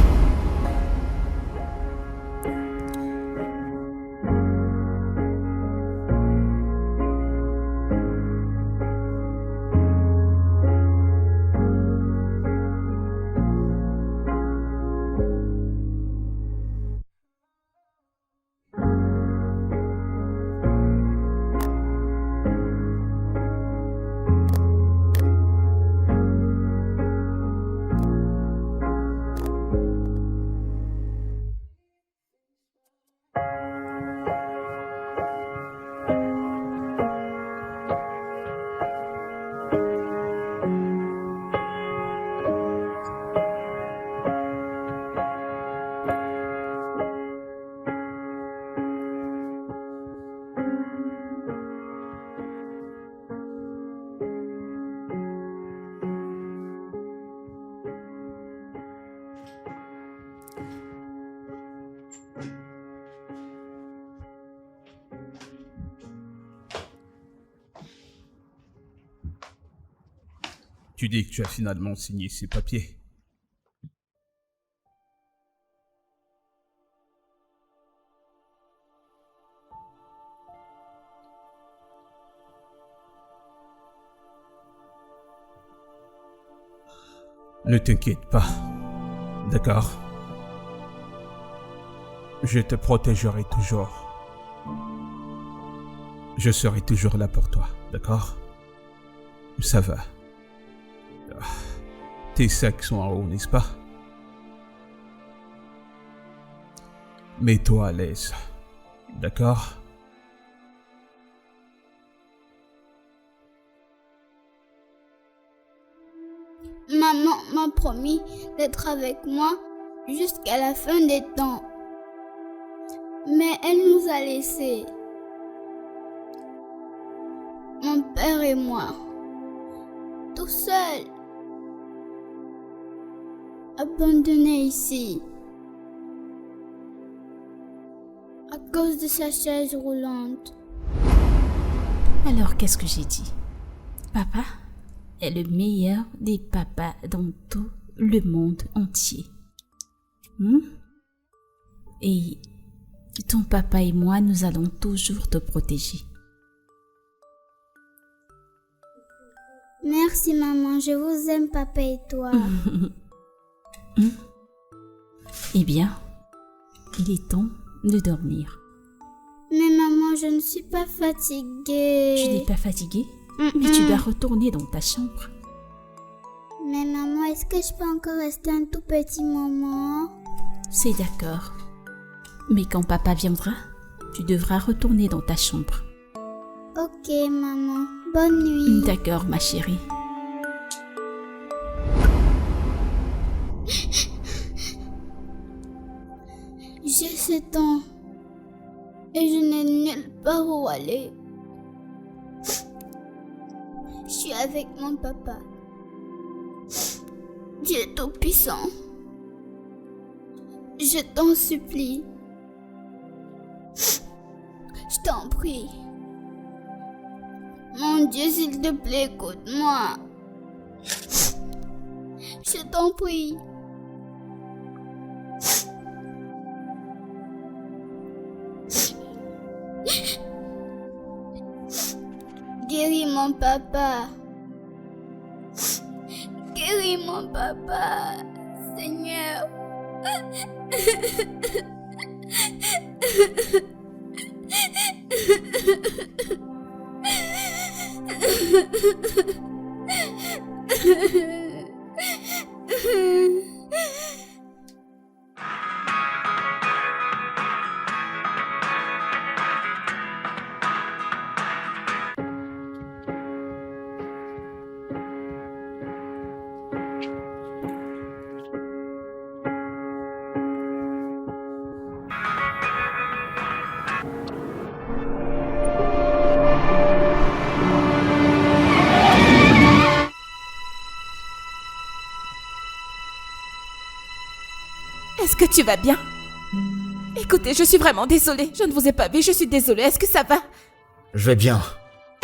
Tu dis que tu as finalement signé ces papiers. Ne t'inquiète pas, d'accord? Je te protégerai toujours. Je serai toujours là pour toi, d'accord? Ça va. Tes sacs sont en haut, n'est-ce pas? Mets-toi à l'aise, d'accord? Maman m'a promis d'être avec moi jusqu'à la fin des temps. Mais elle nous a laissés. Mon père et moi. Tout seul. Abandonné ici. À cause de sa chaise roulante. Alors, qu'est-ce que j'ai dit? Papa est le meilleur des papas dans tout le monde entier. Et ton papa et moi, nous allons toujours te protéger. Merci maman, je vous aime papa et toi. Eh bien, il est temps de dormir. Mais maman, je ne suis pas fatiguée. Tu n'es pas fatiguée? Mais tu dois retourner dans ta chambre. Mais maman, est-ce que je peux encore rester un tout petit moment? C'est d'accord. Mais quand papa viendra, tu devras retourner dans ta chambre. Ok maman, bonne nuit. D'accord, ma chérie. J'ai 7 ans et je n'ai nulle part où aller. Je suis avec mon papa. Dieu Tout-Puissant, je t'en supplie. Je t'en prie. Mon Dieu, s'il te plaît, écoute-moi. Je t'en prie. Guéris mon papa. Guéris mon papa, Seigneur. Est-ce que tu vas bien? Écoutez, je suis vraiment désolée. Je ne vous ai pas vu, je suis désolée. Est-ce que ça va? Je vais bien.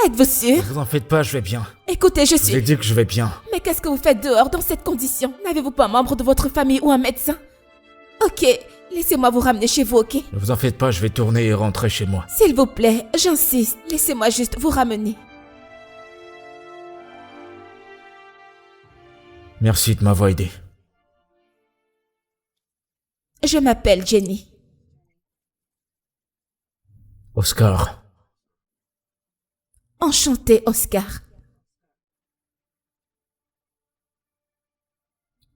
Êtes-vous sûr? Ne vous en faites pas, je vais bien. Écoutez, je Je suis... vais dire que je vais bien. Mais qu'est-ce que vous faites dehors dans cette condition? N'avez-vous pas un membre de votre famille ou un médecin? Ok, laissez-moi vous ramener chez vous, ok? Ne vous en faites pas, je vais tourner et rentrer chez moi. S'il vous plaît, j'insiste. Laissez-moi juste vous ramener. Merci de m'avoir aidé. Je m'appelle Jenny. Oscar. Enchanté, Oscar.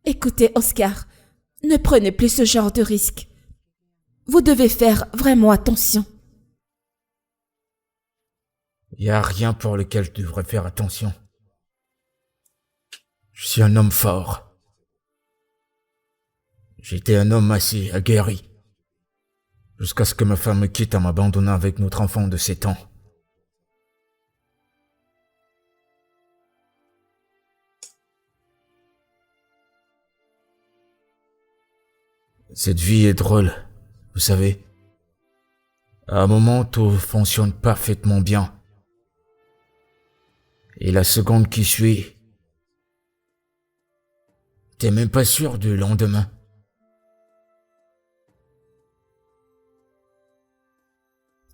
Écoutez, Oscar, ne prenez plus ce genre de risque. Vous devez faire vraiment attention. Il n'y a rien pour lequel je devrais faire attention. Je suis un homme fort. J'étais un homme assez aguerri. Jusqu'à ce que ma femme me quitte en m'abandonnant avec notre enfant de 7 ans. Cette vie est drôle, vous savez. À un moment, tout fonctionne parfaitement bien. Et la seconde qui suit, t'es même pas sûr du lendemain.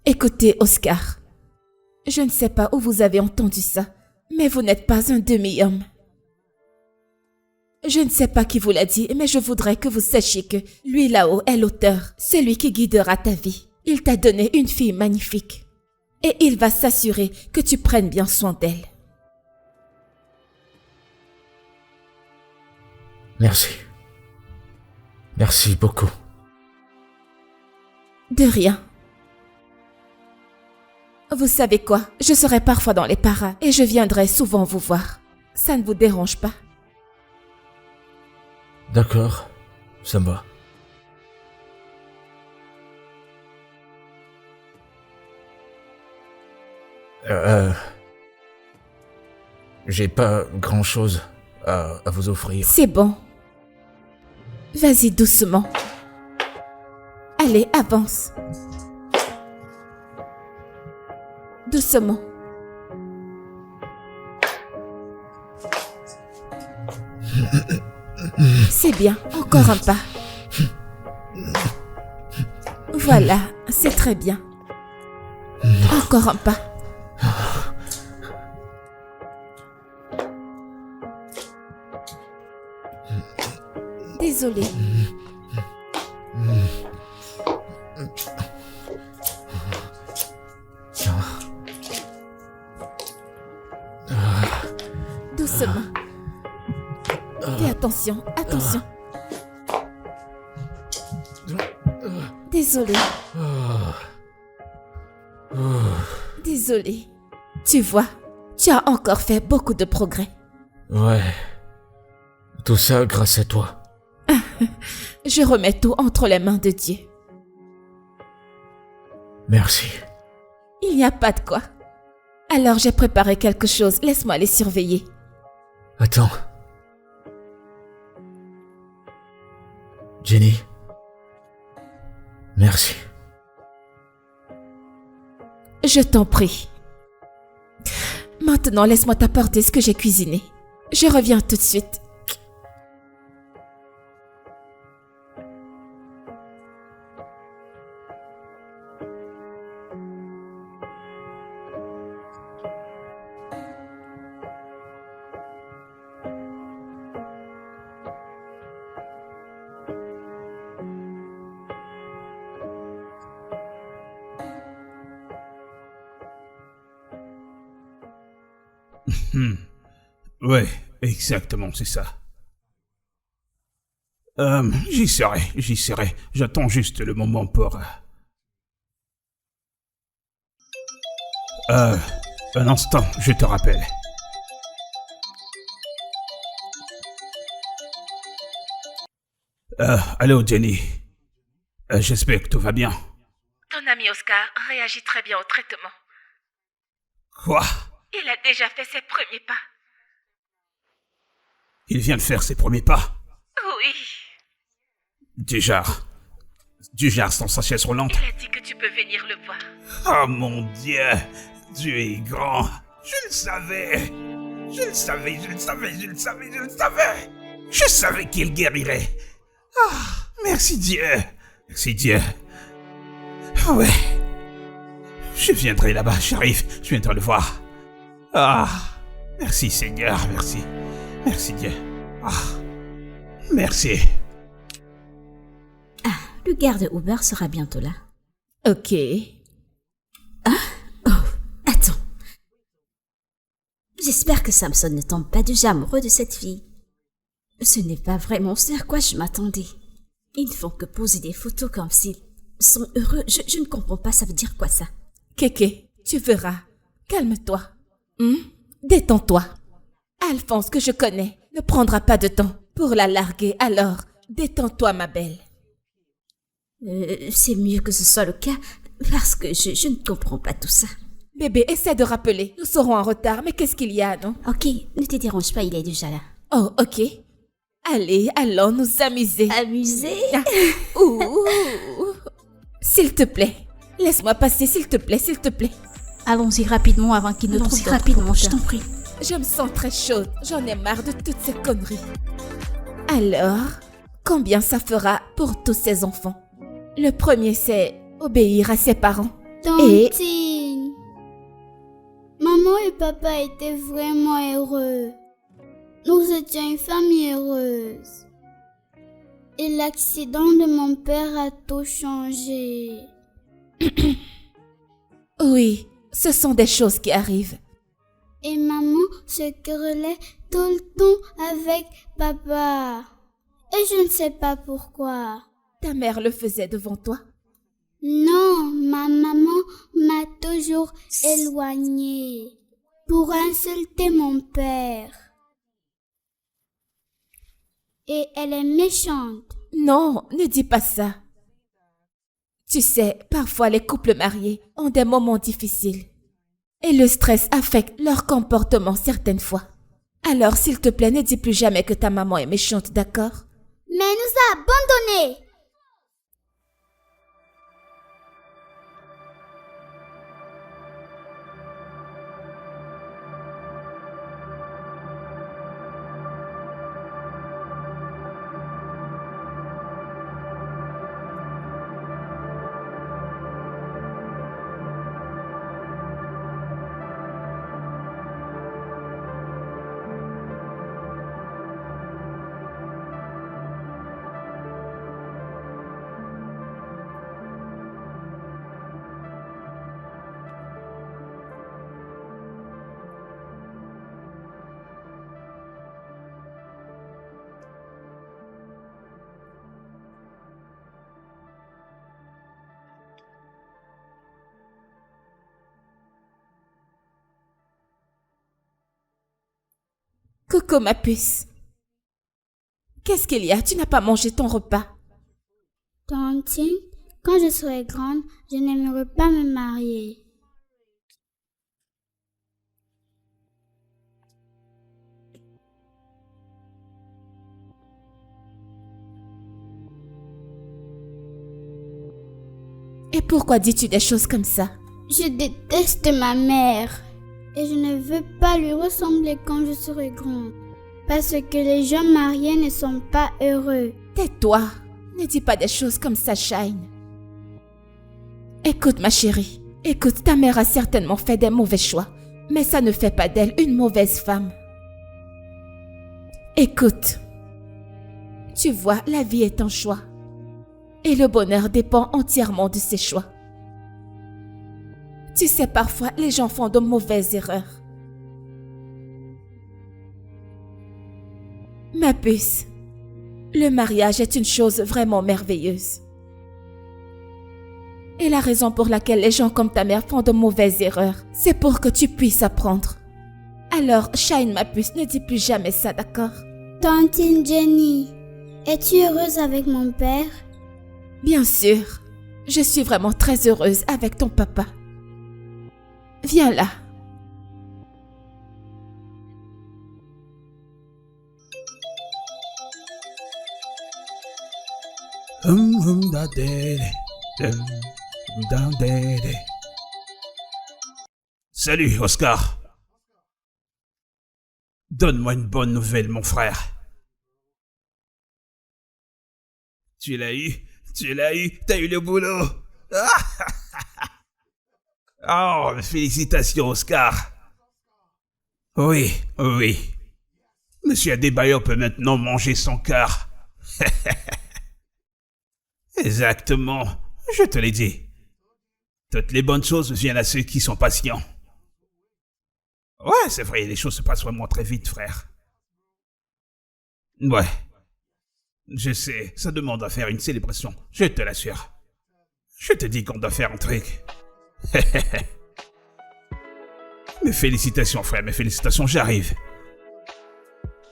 Écoutez, Oscar, je ne sais pas où vous avez entendu ça, mais vous n'êtes pas un demi-homme. Je ne sais pas qui vous l'a dit, mais je voudrais que vous sachiez que lui là-haut est l'auteur, celui qui guidera ta vie. Il t'a donné une fille magnifique. Et il va s'assurer que tu prennes bien soin d'elle. Merci. Merci beaucoup. De rien. Vous savez quoi? Je serai parfois dans les paras et je viendrai souvent vous voir. Ça ne vous dérange pas? D'accord, ça me va. J'ai pas grand-chose à vous offrir. C'est bon. Vas-y doucement. Allez, avance. Doucement. C'est bien, encore un pas. Voilà, c'est très bien. Encore un pas. Désolée. Doucement. Fais attention, attention. Désolée. Désolée. Tu vois, tu as encore fait beaucoup de progrès. Ouais. Tout ça grâce à toi. Je remets tout entre les mains de Dieu. Merci. Il n'y a pas de quoi. Alors j'ai préparé quelque chose, laisse-moi les surveiller. Attends. Jenny. Merci. Je t'en prie. Maintenant, laisse-moi t'apporter ce que j'ai cuisiné. Je reviens tout de suite. Ouais, exactement, c'est ça. J'y serai. J'attends juste le moment pour... un instant, je te rappelle. Allô, Jenny. J'espère que tout va bien. Ton ami Oscar réagit très bien au traitement. Quoi? Il a déjà fait ses premiers pas. Il vient de faire ses premiers pas. Oui. Du genre sans sa chaise roulante. Elle a dit que tu peux venir le voir. Oh mon Dieu, Dieu est grand. Je le savais. Je savais qu'il guérirait. Ah, merci Dieu. Merci Dieu. Ah ouais. Je viendrai là-bas, j'arrive. Je viendrai le voir. Ah, merci Seigneur, merci. Merci Dieu. Ah, merci. Le garde Uber sera bientôt là. Ok. Attends. J'espère que Samson ne tombe pas déjà amoureux de cette fille. Ce n'est pas vraiment ce à quoi je m'attendais. Ils ne font que poser des photos comme s'ils sont heureux. Je ne comprends pas, ça veut dire quoi ça? Kéké, tu verras. Calme-toi. Détends-toi. Alphonse, que je connais, ne prendra pas de temps pour la larguer, alors détends-toi, ma belle. C'est mieux que ce soit le cas, parce que je ne comprends pas tout ça. Bébé, essaie de rappeler. Nous serons en retard, mais qu'est-ce qu'il y a, non? Ok, ne te dérange pas, il est déjà là. Oh, ok. Allez, allons nous amuser. Amusé? Ouh. S'il te plaît. Laisse-moi passer, s'il te plaît, s'il te plaît. Allons-y rapidement avant qu'il ne trouve Allons-y rapidement, je t'en prie. Je me sens très chaude. J'en ai marre de toutes ces conneries. Alors, combien ça fera pour tous ces enfants? Le premier, c'est obéir à ses parents. Tantine, maman et papa étaient vraiment heureux. Nous étions une famille heureuse. Et l'accident de mon père a tout changé. Oui, ce sont des choses qui arrivent. Et maman se querellait tout le temps avec papa. Et je ne sais pas pourquoi. Ta mère le faisait devant toi? Non, ma maman m'a toujours éloignée pour insulter mon père. Et elle est méchante. Non, ne dis pas ça. Tu sais, parfois les couples mariés ont des moments difficiles. Et le stress affecte leur comportement certaines fois. Alors, s'il te plaît, ne dis plus jamais que ta maman est méchante, d'accord? Mais elle nous a abandonnés. Coucou ma puce. Qu'est-ce qu'il y a? Tu n'as pas mangé ton repas? Tantine, quand je serai grande, je n'aimerais pas me marier. Et pourquoi dis-tu des choses comme ça? Je déteste ma mère. Et je ne veux pas lui ressembler quand je serai grande. Parce que les gens mariés ne sont pas heureux. Tais-toi. Ne dis pas des choses comme ça, Shine. Écoute, ma chérie. Écoute, ta mère a certainement fait des mauvais choix. Mais ça ne fait pas d'elle une mauvaise femme. Écoute. Tu vois, la vie est un choix. Et le bonheur dépend entièrement de ses choix. Tu sais, parfois, les gens font de mauvaises erreurs. Ma puce, le mariage est une chose vraiment merveilleuse. Et la raison pour laquelle les gens comme ta mère font de mauvaises erreurs, c'est pour que tu puisses apprendre. Alors, Shine, ma puce, ne dis plus jamais ça, d'accord? Tantine Jenny, es-tu heureuse avec mon père? Bien sûr, je suis vraiment très heureuse avec ton papa. Viens là. Da, dé, da, dé. Salut, Oscar. Donne-moi une bonne nouvelle, mon frère. Tu l'as eu? T'as eu le boulot. Oh, félicitations, Oscar. Oui. Monsieur Adebayo peut maintenant manger son cœur. Exactement, je te l'ai dit. Toutes les bonnes choses viennent à ceux qui sont patients. Ouais, c'est vrai, les choses se passent vraiment très vite, frère. Ouais. Je sais, ça demande à faire une célébration, je te l'assure. Je te dis qu'on doit faire un truc. Mes félicitations, frère, mes félicitations, j'arrive.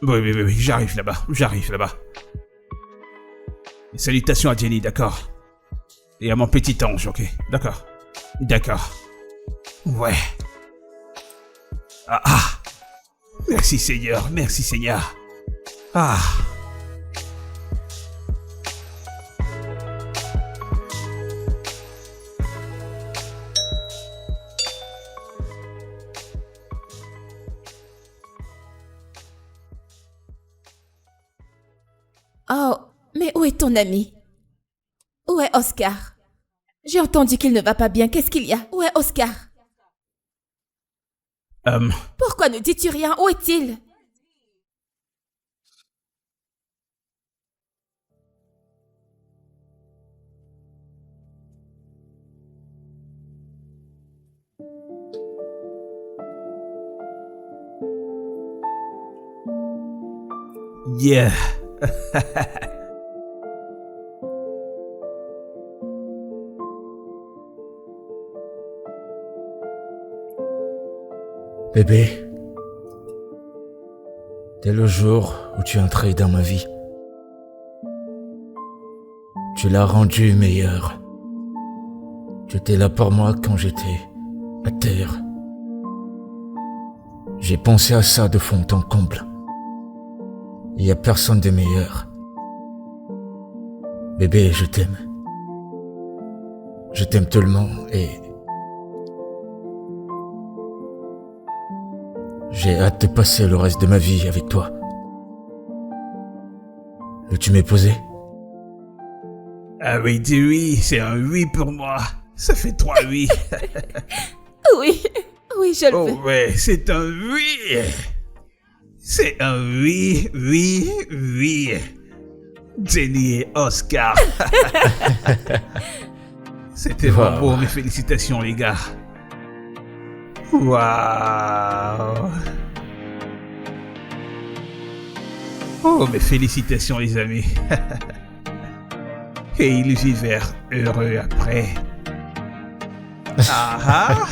Oui, j'arrive là-bas. Et salutations à Jenny, d'accord. Et à mon petit ange, ok, d'accord. Ouais. Merci Seigneur. Oh, mais où est ton ami? Où est Oscar? J'ai entendu qu'il ne va pas bien. Qu'est-ce qu'il y a? Où est Oscar? Pourquoi ne dis-tu rien? Où est-il? Yeah. Bébé, dès le jour où tu es entré dans ma vie, tu l'as rendu meilleur. Tu étais là pour moi quand j'étais à terre. J'ai pensé à ça de fond en comble. Il n'y a personne de meilleur. Bébé, je t'aime. Je t'aime tellement et j'ai hâte de passer le reste de ma vie avec toi. Veux-tu m'épouser? Ah oui, dis oui, c'est un oui pour moi. Ça fait 3 oui. Oui, je le veux. Oh ouais, c'est un oui. C'est un oui. Jenny et Oscar. C'était vraiment beau, mes félicitations les gars. Waouh. Oh, mes félicitations les amis. Et ils vivèrent heureux après. Ah ah.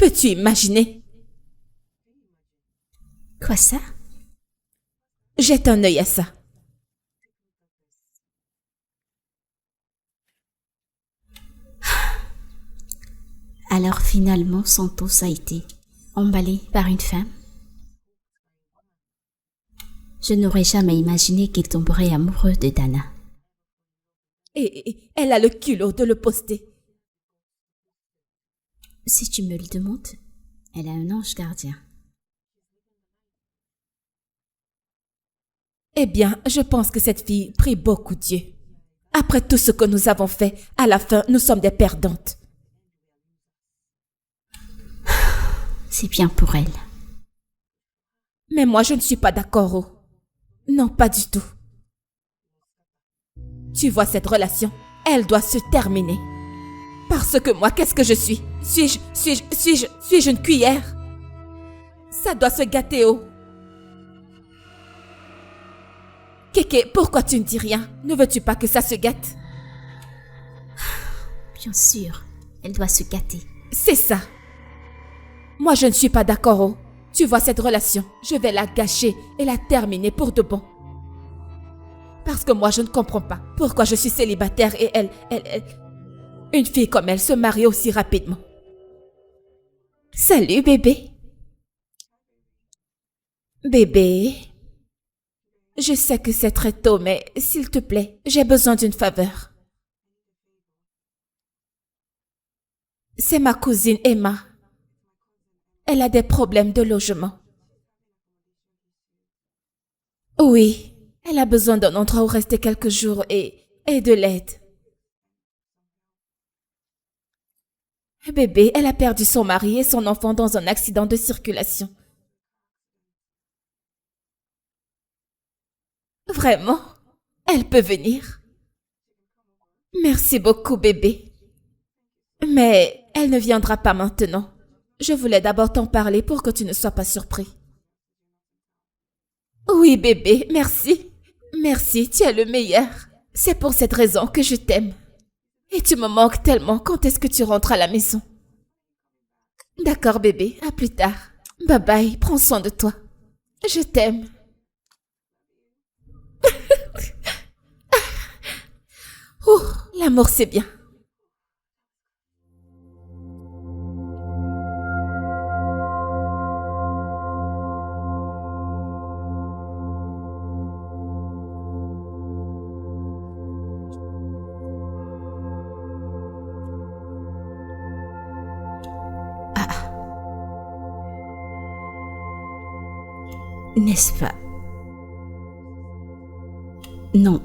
Peux-tu imaginer? Quoi ça? Jette un œil à ça. Alors finalement, Santos a été emballé par une femme. Je n'aurais jamais imaginé qu'il tomberait amoureux de Dana. Et elle a le culot de le poster. Si tu me le demandes, elle a un ange gardien. Eh bien, je pense que cette fille prie beaucoup Dieu. Après tout ce que nous avons fait, à la fin, nous sommes des perdantes. C'est bien pour elle. Mais moi, je ne suis pas d'accord, oh. Non, pas du tout. Tu vois cette relation, elle doit se terminer. Parce que moi, qu'est-ce que je suis? Suis-je une cuillère? Ça doit se gâter, oh. Kéké, pourquoi tu ne dis rien? Ne veux-tu pas que ça se gâte? Bien sûr, elle doit se gâter. C'est ça. Moi, je ne suis pas d'accord, oh. Tu vois cette relation, je vais la gâcher et la terminer pour de bon. Parce que moi, je ne comprends pas pourquoi je suis célibataire et elle... Une fille comme elle se marie aussi rapidement. Salut, bébé. Bébé. Je sais que c'est très tôt, mais s'il te plaît, j'ai besoin d'une faveur. C'est ma cousine Emma. Elle a des problèmes de logement. Oui, elle a besoin d'un endroit où rester quelques jours et de l'aide. Bébé, elle a perdu son mari et son enfant dans un accident de circulation. Vraiment? Elle peut venir? Merci beaucoup, bébé. Mais elle ne viendra pas maintenant. Je voulais d'abord t'en parler pour que tu ne sois pas surpris. Oui, bébé, merci. Merci, tu es le meilleur. C'est pour cette raison que je t'aime. Et tu me manques tellement. Quand est-ce que tu rentres à la maison? D'accord, bébé, à plus tard. Bye bye, prends soin de toi. Je t'aime. L'amour, c'est bien. N'est-ce pas? Non.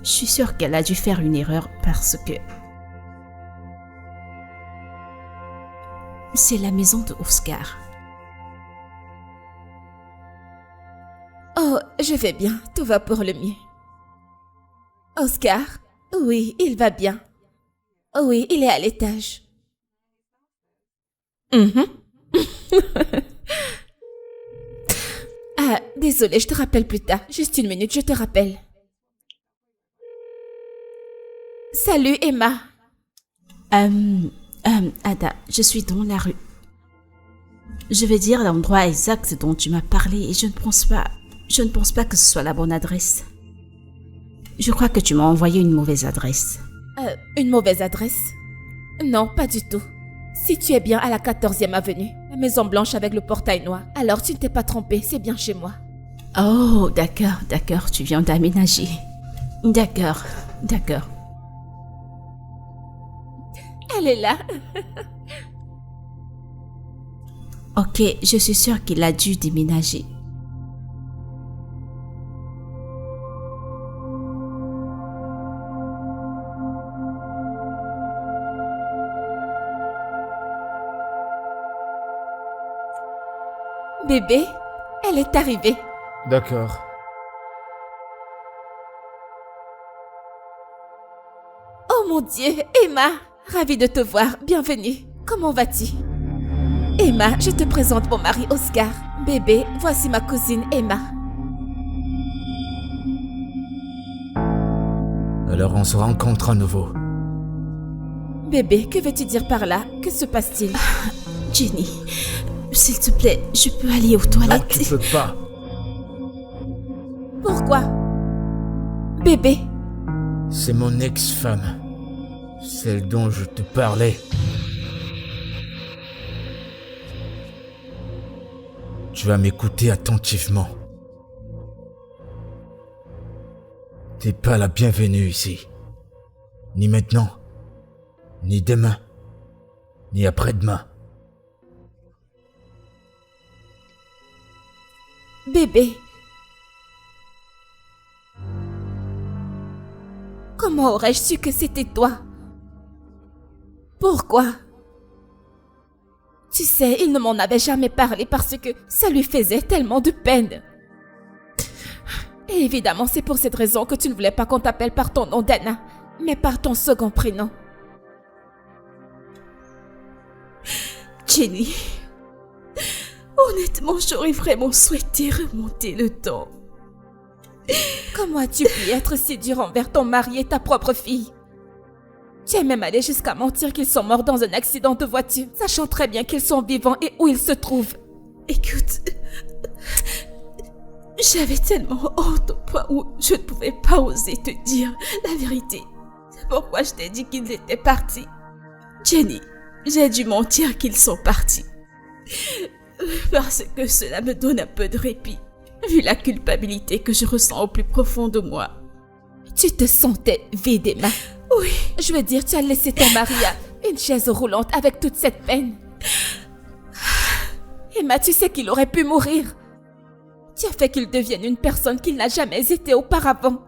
Je suis sûre qu'elle a dû faire une erreur parce que... C'est la maison de Oscar. Oh, je vais bien, tout va pour le mieux. Oscar? Oui, il va bien. Oui, il est à l'étage. Ah, désolée, je te rappelle plus tard. Juste une minute, je te rappelle. Salut, Emma. Ada, je suis dans la rue. Je vais dire l'endroit exact dont tu m'as parlé et je ne pense pas que ce soit la bonne adresse. Je crois que tu m'as envoyé une mauvaise adresse. Une mauvaise adresse? Non, pas du tout. Si tu es bien à la 14e avenue, la maison blanche avec le portail noir, alors tu ne t'es pas trompé, c'est bien chez moi. Oh, d'accord, tu viens d'aménager. D'accord. Elle est là. Ok, je suis sûre qu'il a dû déménager. Bébé, elle est arrivée. D'accord. Oh mon Dieu, Emma, ravie de te voir, bienvenue. Comment vas-tu? Emma, je te présente mon mari Oscar. Bébé, voici ma cousine Emma. Alors on se rencontre à nouveau. Bébé, que veux-tu dire par là? Que se passe-t-il? Jenny, s'il te plaît, je peux aller aux Non, toilettes? tu peux pas. Pourquoi? Bébé, C'est mon ex-femme. Celle dont je te parlais. Tu vas m'écouter attentivement. T'es pas la bienvenue ici. Ni maintenant, ni demain, ni après-demain. bébé. Comment aurais-je su que c'était toi? Pourquoi? Tu sais, il ne m'en avait jamais parlé parce que ça lui faisait tellement de peine. Et évidemment, c'est pour cette raison que tu ne voulais pas qu'on t'appelle par ton nom d'Anna, mais par ton second prénom. Jenny, honnêtement, j'aurais vraiment souhaité remonter le temps. Comment as-tu pu être si dur envers ton mari et ta propre fille? Tu es même allé jusqu'à mentir qu'ils sont morts dans un accident de voiture, sachant très bien qu'ils sont vivants et où ils se trouvent. Écoute, j'avais tellement honte au point où je ne pouvais pas oser te dire la vérité. C'est pourquoi je t'ai dit qu'ils étaient partis. Jenny, j'ai dû mentir qu'ils sont partis. Parce que cela me donne un peu de répit, vu la culpabilité que je ressens au plus profond de moi. Tu te sentais vide, Emma. Oui. Je veux dire, tu as laissé ton mari à une chaise roulante avec toute cette peine. Emma, tu sais qu'il aurait pu mourir. Tu as fait qu'il devienne une personne qu'il n'a jamais été auparavant.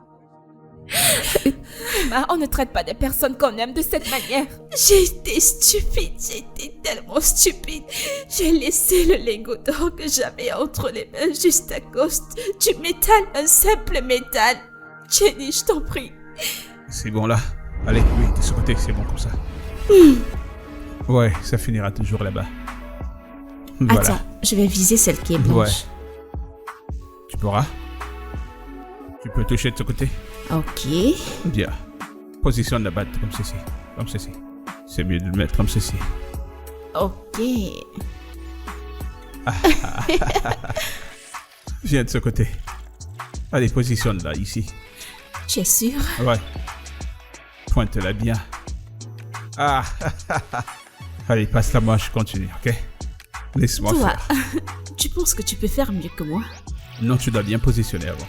Emma, on ne traite pas des personnes qu'on aime de cette manière. J'ai été stupide, j'étais tellement stupide. J'ai laissé le lingot d'or que j'avais entre les mains juste à cause du métal, un simple métal. Jenny, je t'en prie. C'est bon là. Allez, oui, de ce côté, c'est bon comme ça. Ouais, ça finira toujours là-bas. Voilà. Attends, je vais viser celle qui est blanche. Tu pourras. Tu peux toucher de ce côté. Ok. Bien. Positionne la batte comme ceci. Comme ceci. C'est mieux de le mettre comme ceci. Ok. Viens de ce côté. Allez, positionne-la ici. Tu es sûr? Ouais. Pointe-la bien. Ah. Allez, passe-la moi, je continue, ok? Laisse-moi Toi, faire. tu penses que tu peux faire mieux que moi? Non, tu dois bien positionner avant.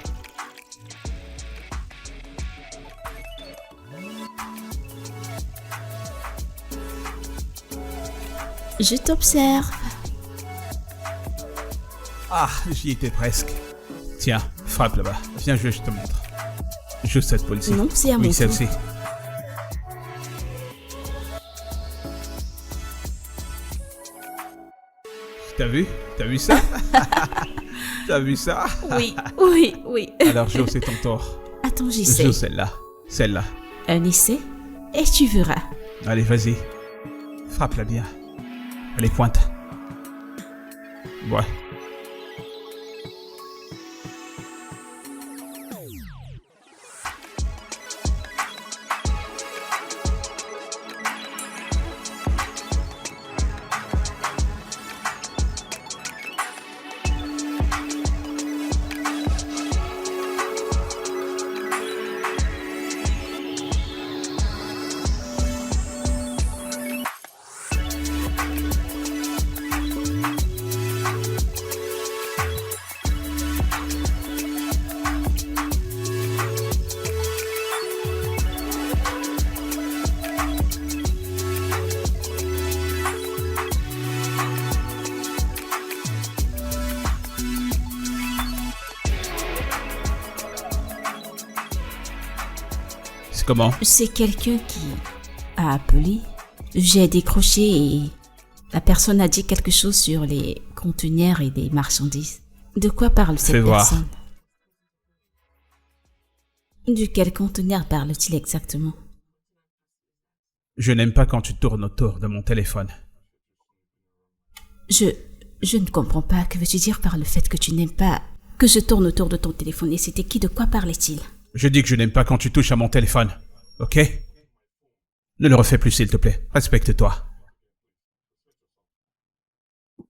Je t'observe. Ah, j'y étais presque. Tiens, frappe là-bas. Viens, je te montre. Juste cette police. Non, c'est à mon Oui, tour. celle-ci. T'as vu? T'as vu ça? T'as vu ça? Oui, oui, oui. Alors, Jo, c'est ton tour. Attends, j'essaie. Jo, celle-là. Celle-là. Un essai? Et tu verras. Allez, vas-y. Frappe-la bien. Allez, pointe. Ouais. C'est comment? C'est quelqu'un qui a appelé. J'ai décroché et la personne a dit quelque chose sur les conteneurs et les marchandises. De quoi parle cette Fais voir. personne? De quel conteneur parle-t-il exactement? Je n'aime pas quand tu tournes autour de mon téléphone. Je ne comprends pas. Que veux-tu dire par le fait que tu n'aimes pas que je tourne autour de ton téléphone? Et c'était qui? De quoi parlait-il? Je dis que je n'aime pas quand tu touches à mon téléphone. Ok? Ne le refais plus, s'il te plaît. Respecte-toi.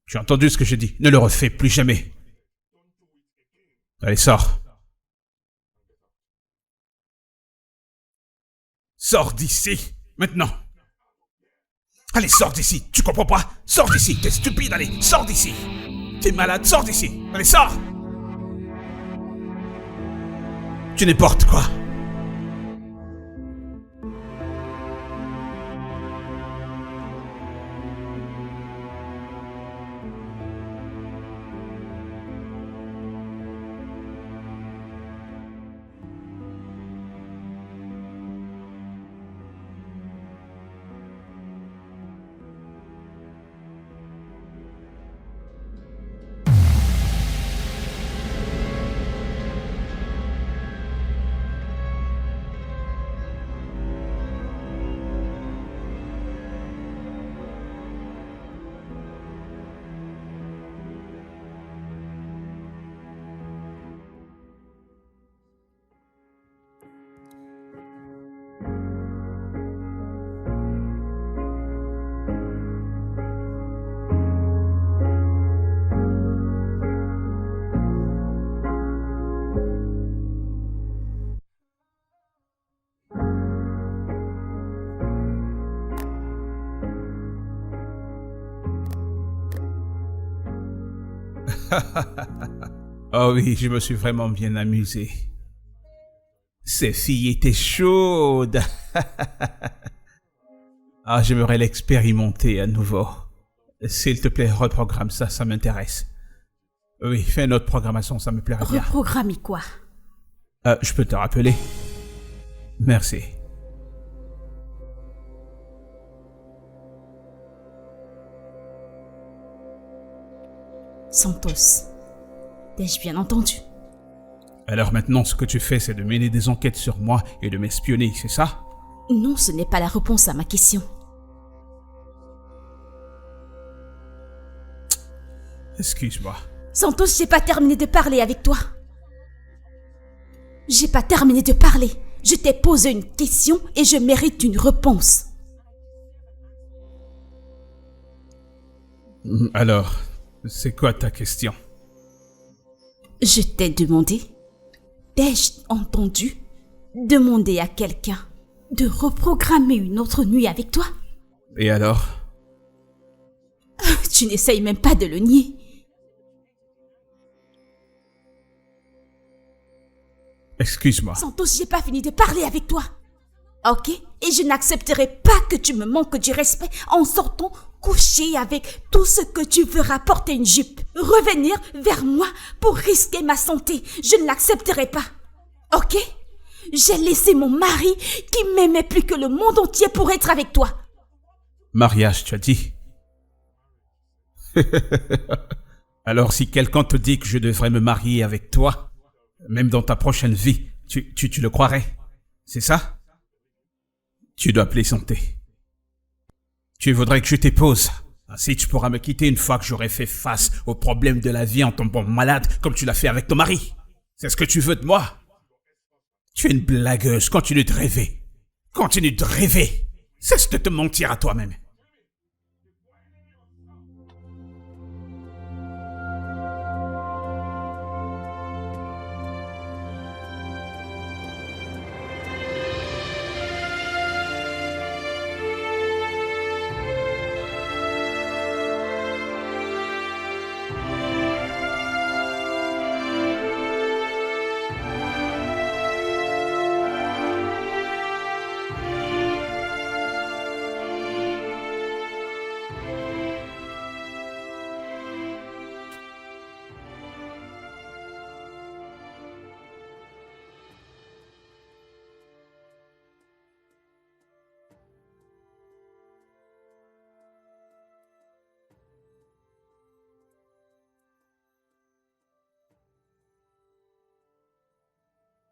Tu as entendu ce que je dis? Ne le refais plus jamais. Allez, sors. Sors d'ici, maintenant. Allez, sors d'ici. Tu comprends pas? Sors d'ici. T'es stupide, allez, sors d'ici. T'es malade, sors d'ici. Allez, sors. Tu n'importe quoi. Oh oui, je me suis vraiment bien amusé. Ces filles étaient chaudes. Ah, j'aimerais l'expérimenter à nouveau. S'il te plaît, reprogramme ça, ça m'intéresse. Oui, fais une autre programmation, ça me plairait bien. Reprogrammer quoi? Je peux te rappeler? Merci. Santos, t'ai-je bien entendu? Alors maintenant, ce que tu fais, c'est de mener des enquêtes sur moi et de m'espionner, c'est ça? Non, ce n'est pas la réponse à ma question. Excuse-moi. Santos, j'ai pas terminé de parler avec toi. J'ai pas terminé de parler. Je t'ai posé une question et je mérite une réponse. Alors, c'est quoi ta question? Je t'ai demandé, t'ai-je entendu demander à quelqu'un de reprogrammer une autre nuit avec toi? Et alors? Tu n'essayes même pas de le nier. Excuse-moi. Santos, j'ai pas fini de parler avec toi. Ok? Et je n'accepterai pas que tu me manques du respect en sortant coucher avec tout ce que tu veux rapporter une jupe. Revenir vers moi pour risquer ma santé. Je ne l'accepterai pas. Ok? J'ai laissé mon mari qui m'aimait plus que le monde entier pour être avec toi. Mariage, tu as dit? Alors si quelqu'un te dit que je devrais me marier avec toi, même dans ta prochaine vie, tu le croirais? C'est ça? Tu dois plaisanter. Tu voudrais que je t'épouse. Ainsi tu pourras me quitter une fois que j'aurai fait face aux problèmes de la vie en tombant malade comme tu l'as fait avec ton mari. C'est ce que tu veux de moi? Tu es une blagueuse, continue de rêver. Continue de rêver. Cesse de te mentir à toi-même.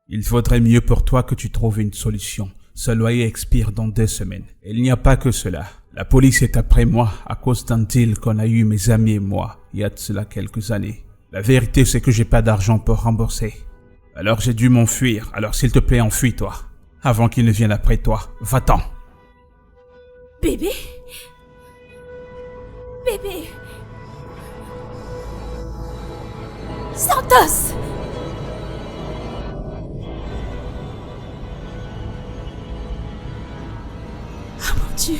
Il vaudrait mieux pour toi que tu trouves une solution. Ce loyer expire dans 2 semaines. Et il n'y a pas que cela. La police est après moi à cause d'un deal qu'on a eu mes amis et moi, il y a de cela quelques années. La vérité, c'est que j'ai pas d'argent pour rembourser. Alors j'ai dû m'enfuir. Alors s'il te plaît, enfuis-toi. Avant qu'ils ne viennent après toi. Va-t'en. Bébé? Bébé? Santos! Ah mon Dieu!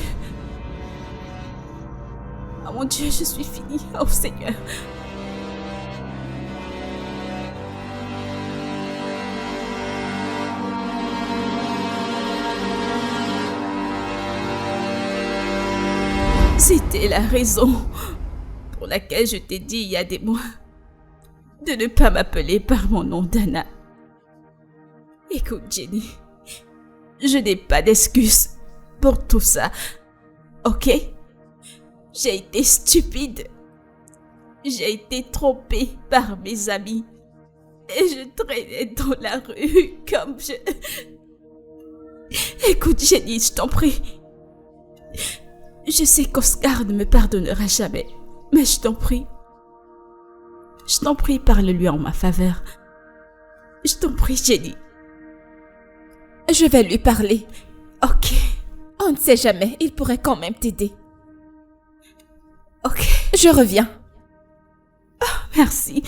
Ah mon Dieu, je suis finie. Oh Seigneur! C'était la raison pour laquelle je t'ai dit il y a des mois de ne pas m'appeler par mon nom d'Anna. Écoute, Jenny, je n'ai pas d'excuse pour tout ça, ok? J'ai été stupide. J'ai été trompée par mes amis. Et je traînais dans la rue comme je... Écoute, Jenny, je t'en prie. Je sais qu'Oscar ne me pardonnera jamais, mais je t'en prie, parle-lui en ma faveur. Je t'en prie, Jenny. Je vais lui parler. Ok, On ne sait jamais, il pourrait quand même t'aider. ok, Je reviens. merci.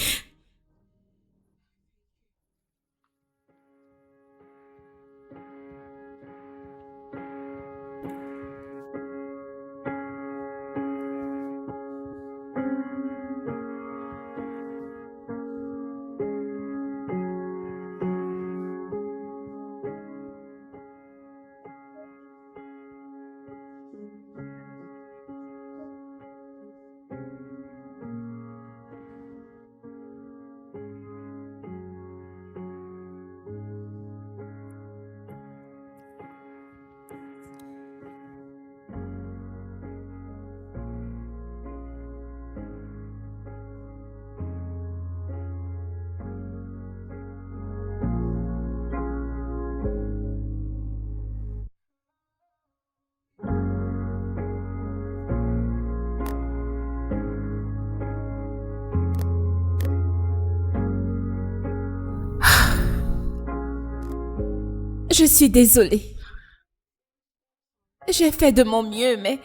Je suis désolée. J'ai fait de mon mieux, mais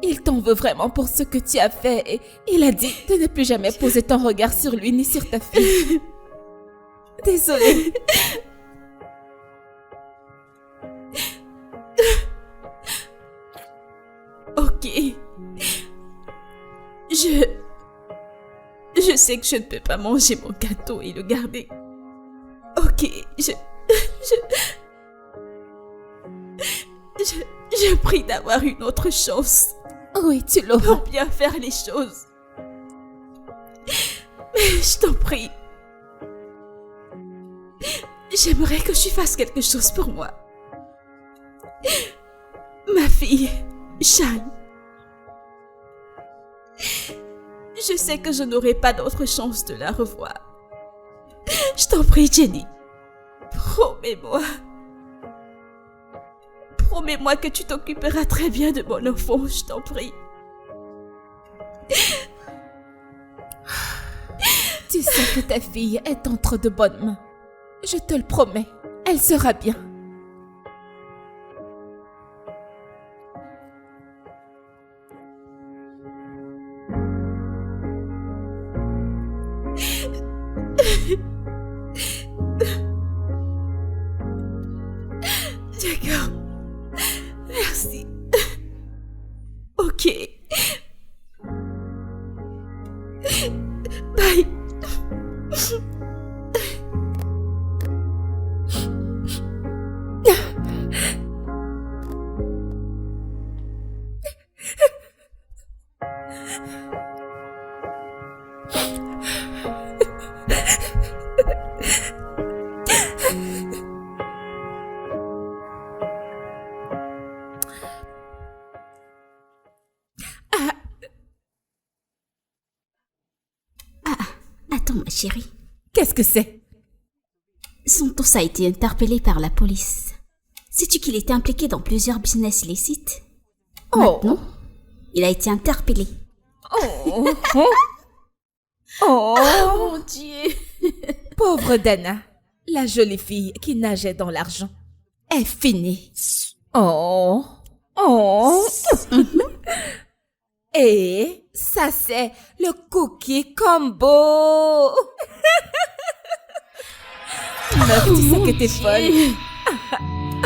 il t'en veut vraiment pour ce que tu as fait et il a dit de ne plus jamais poser ton regard sur lui ni sur ta fille. Désolée. Ok. Je sais que je ne peux pas manger mon gâteau et le garder. Ok, je prie d'avoir une autre chance Oui, tu l'auras. pour bien faire les choses. Mais je t'en prie. J'aimerais que tu fasses quelque chose pour moi. Ma fille, Shane. Je sais que je n'aurai pas d'autre chance de la revoir. Je t'en prie, Jenny. Promets-moi. Promets-moi que tu t'occuperas très bien de mon enfant, je t'en prie. Tu sais que ta fille est entre de bonnes mains. Je te le promets, elle sera bien. D'accord. Merci. Ok. Bye. Attends, ma chérie. Qu'est-ce que c'est? Santos a été interpellé par la police. Sais-tu qu'il était impliqué dans plusieurs business illicites? Maintenant, il a été interpellé. Oh, oh. Oh, Mon Dieu. pauvre Dana, la jolie fille qui nageait dans l'argent, est finie. Oh, Oh. Et ça, c'est le cookie combo. Meuf, tu sais que t'es folle.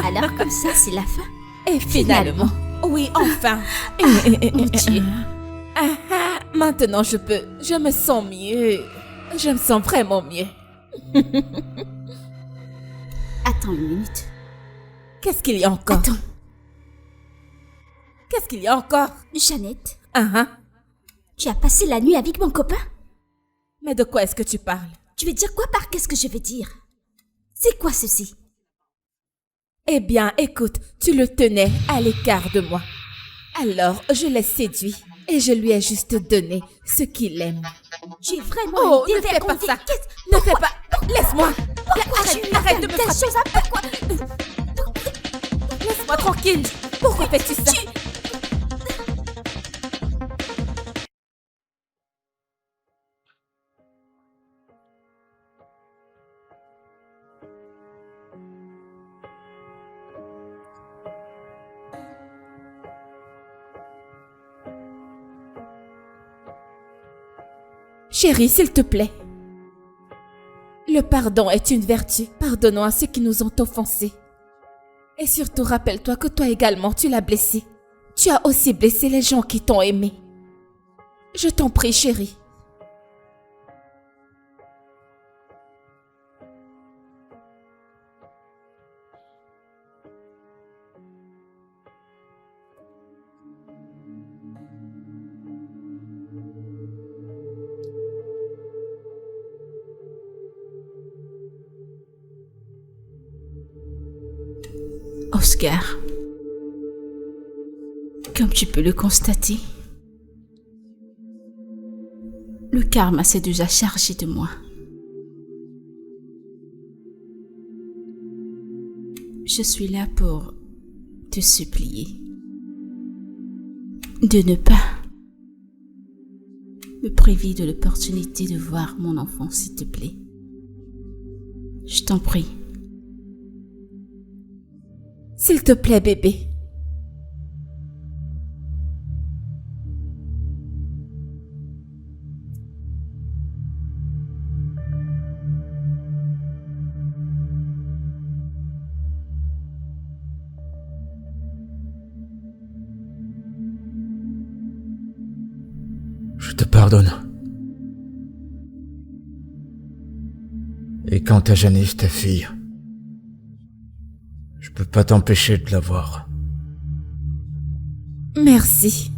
Alors comme ça, c'est la fin. Et finalement, oui, enfin. Mon Dieu. Maintenant, je me sens mieux. Je me sens vraiment mieux. Attends une minute. Qu'est-ce qu'il y a encore? Attends, Qu'est-ce qu'il y a encore? Jeannette, Uh-huh. tu as passé la nuit avec mon copain? Mais de quoi est-ce que tu parles? Tu veux dire quoi par qu'est-ce que je veux dire? C'est quoi ceci? Eh bien, écoute, tu le tenais à l'écart de moi. Alors, je l'ai séduit et je lui ai juste donné ce qu'il aime. Tu es vraiment Oh, une ne fais pas dévergondée. ça. Ne fais pas. Laisse-moi. Pourquoi tu lui as Arrête fait de me telle frapper. chose à pourquoi? Laisse-moi tranquille. Pourquoi fais-tu ça? Chérie, s'il te plaît. Le pardon est une vertu. Pardonnons à ceux qui nous ont offensés. Et surtout, rappelle-toi que toi également, tu l'as blessé. Tu as aussi blessé les gens qui t'ont aimé. Je t'en prie, chérie. Oscar, comme tu peux le constater, le karma s'est déjà chargé de moi. Je suis là pour te supplier de ne pas me priver de l'opportunité de voir mon enfant, s'il te plaît. Je t'en prie. S'il te plaît, bébé. Je te pardonne. Et quant à Janice, ta fille, je peux pas t'empêcher de la voir. Merci.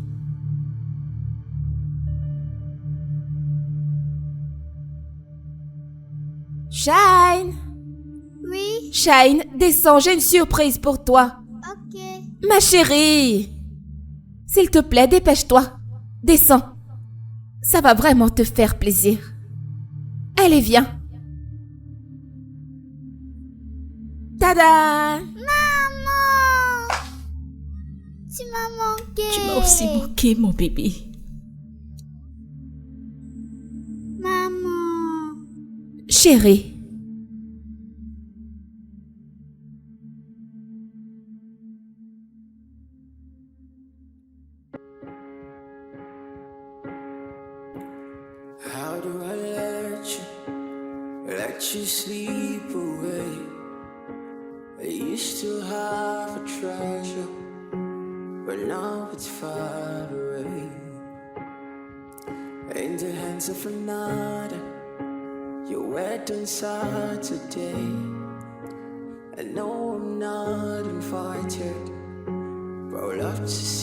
Shine! Oui, Shine, descends, j'ai une surprise pour toi. ok. Ma chérie! S'il te plaît, dépêche-toi. Descends. Ça va vraiment te faire plaisir. Allez, viens. Tada! Maman! Tu m'as manqué. Tu m'as aussi manqué, mon bébé. Maman. Chérie. How do I let you sleep away? You still have a treasure, but now it's far away. In the hands of another, you're wet on Saturday. I know I'm not invited, but I'd love to see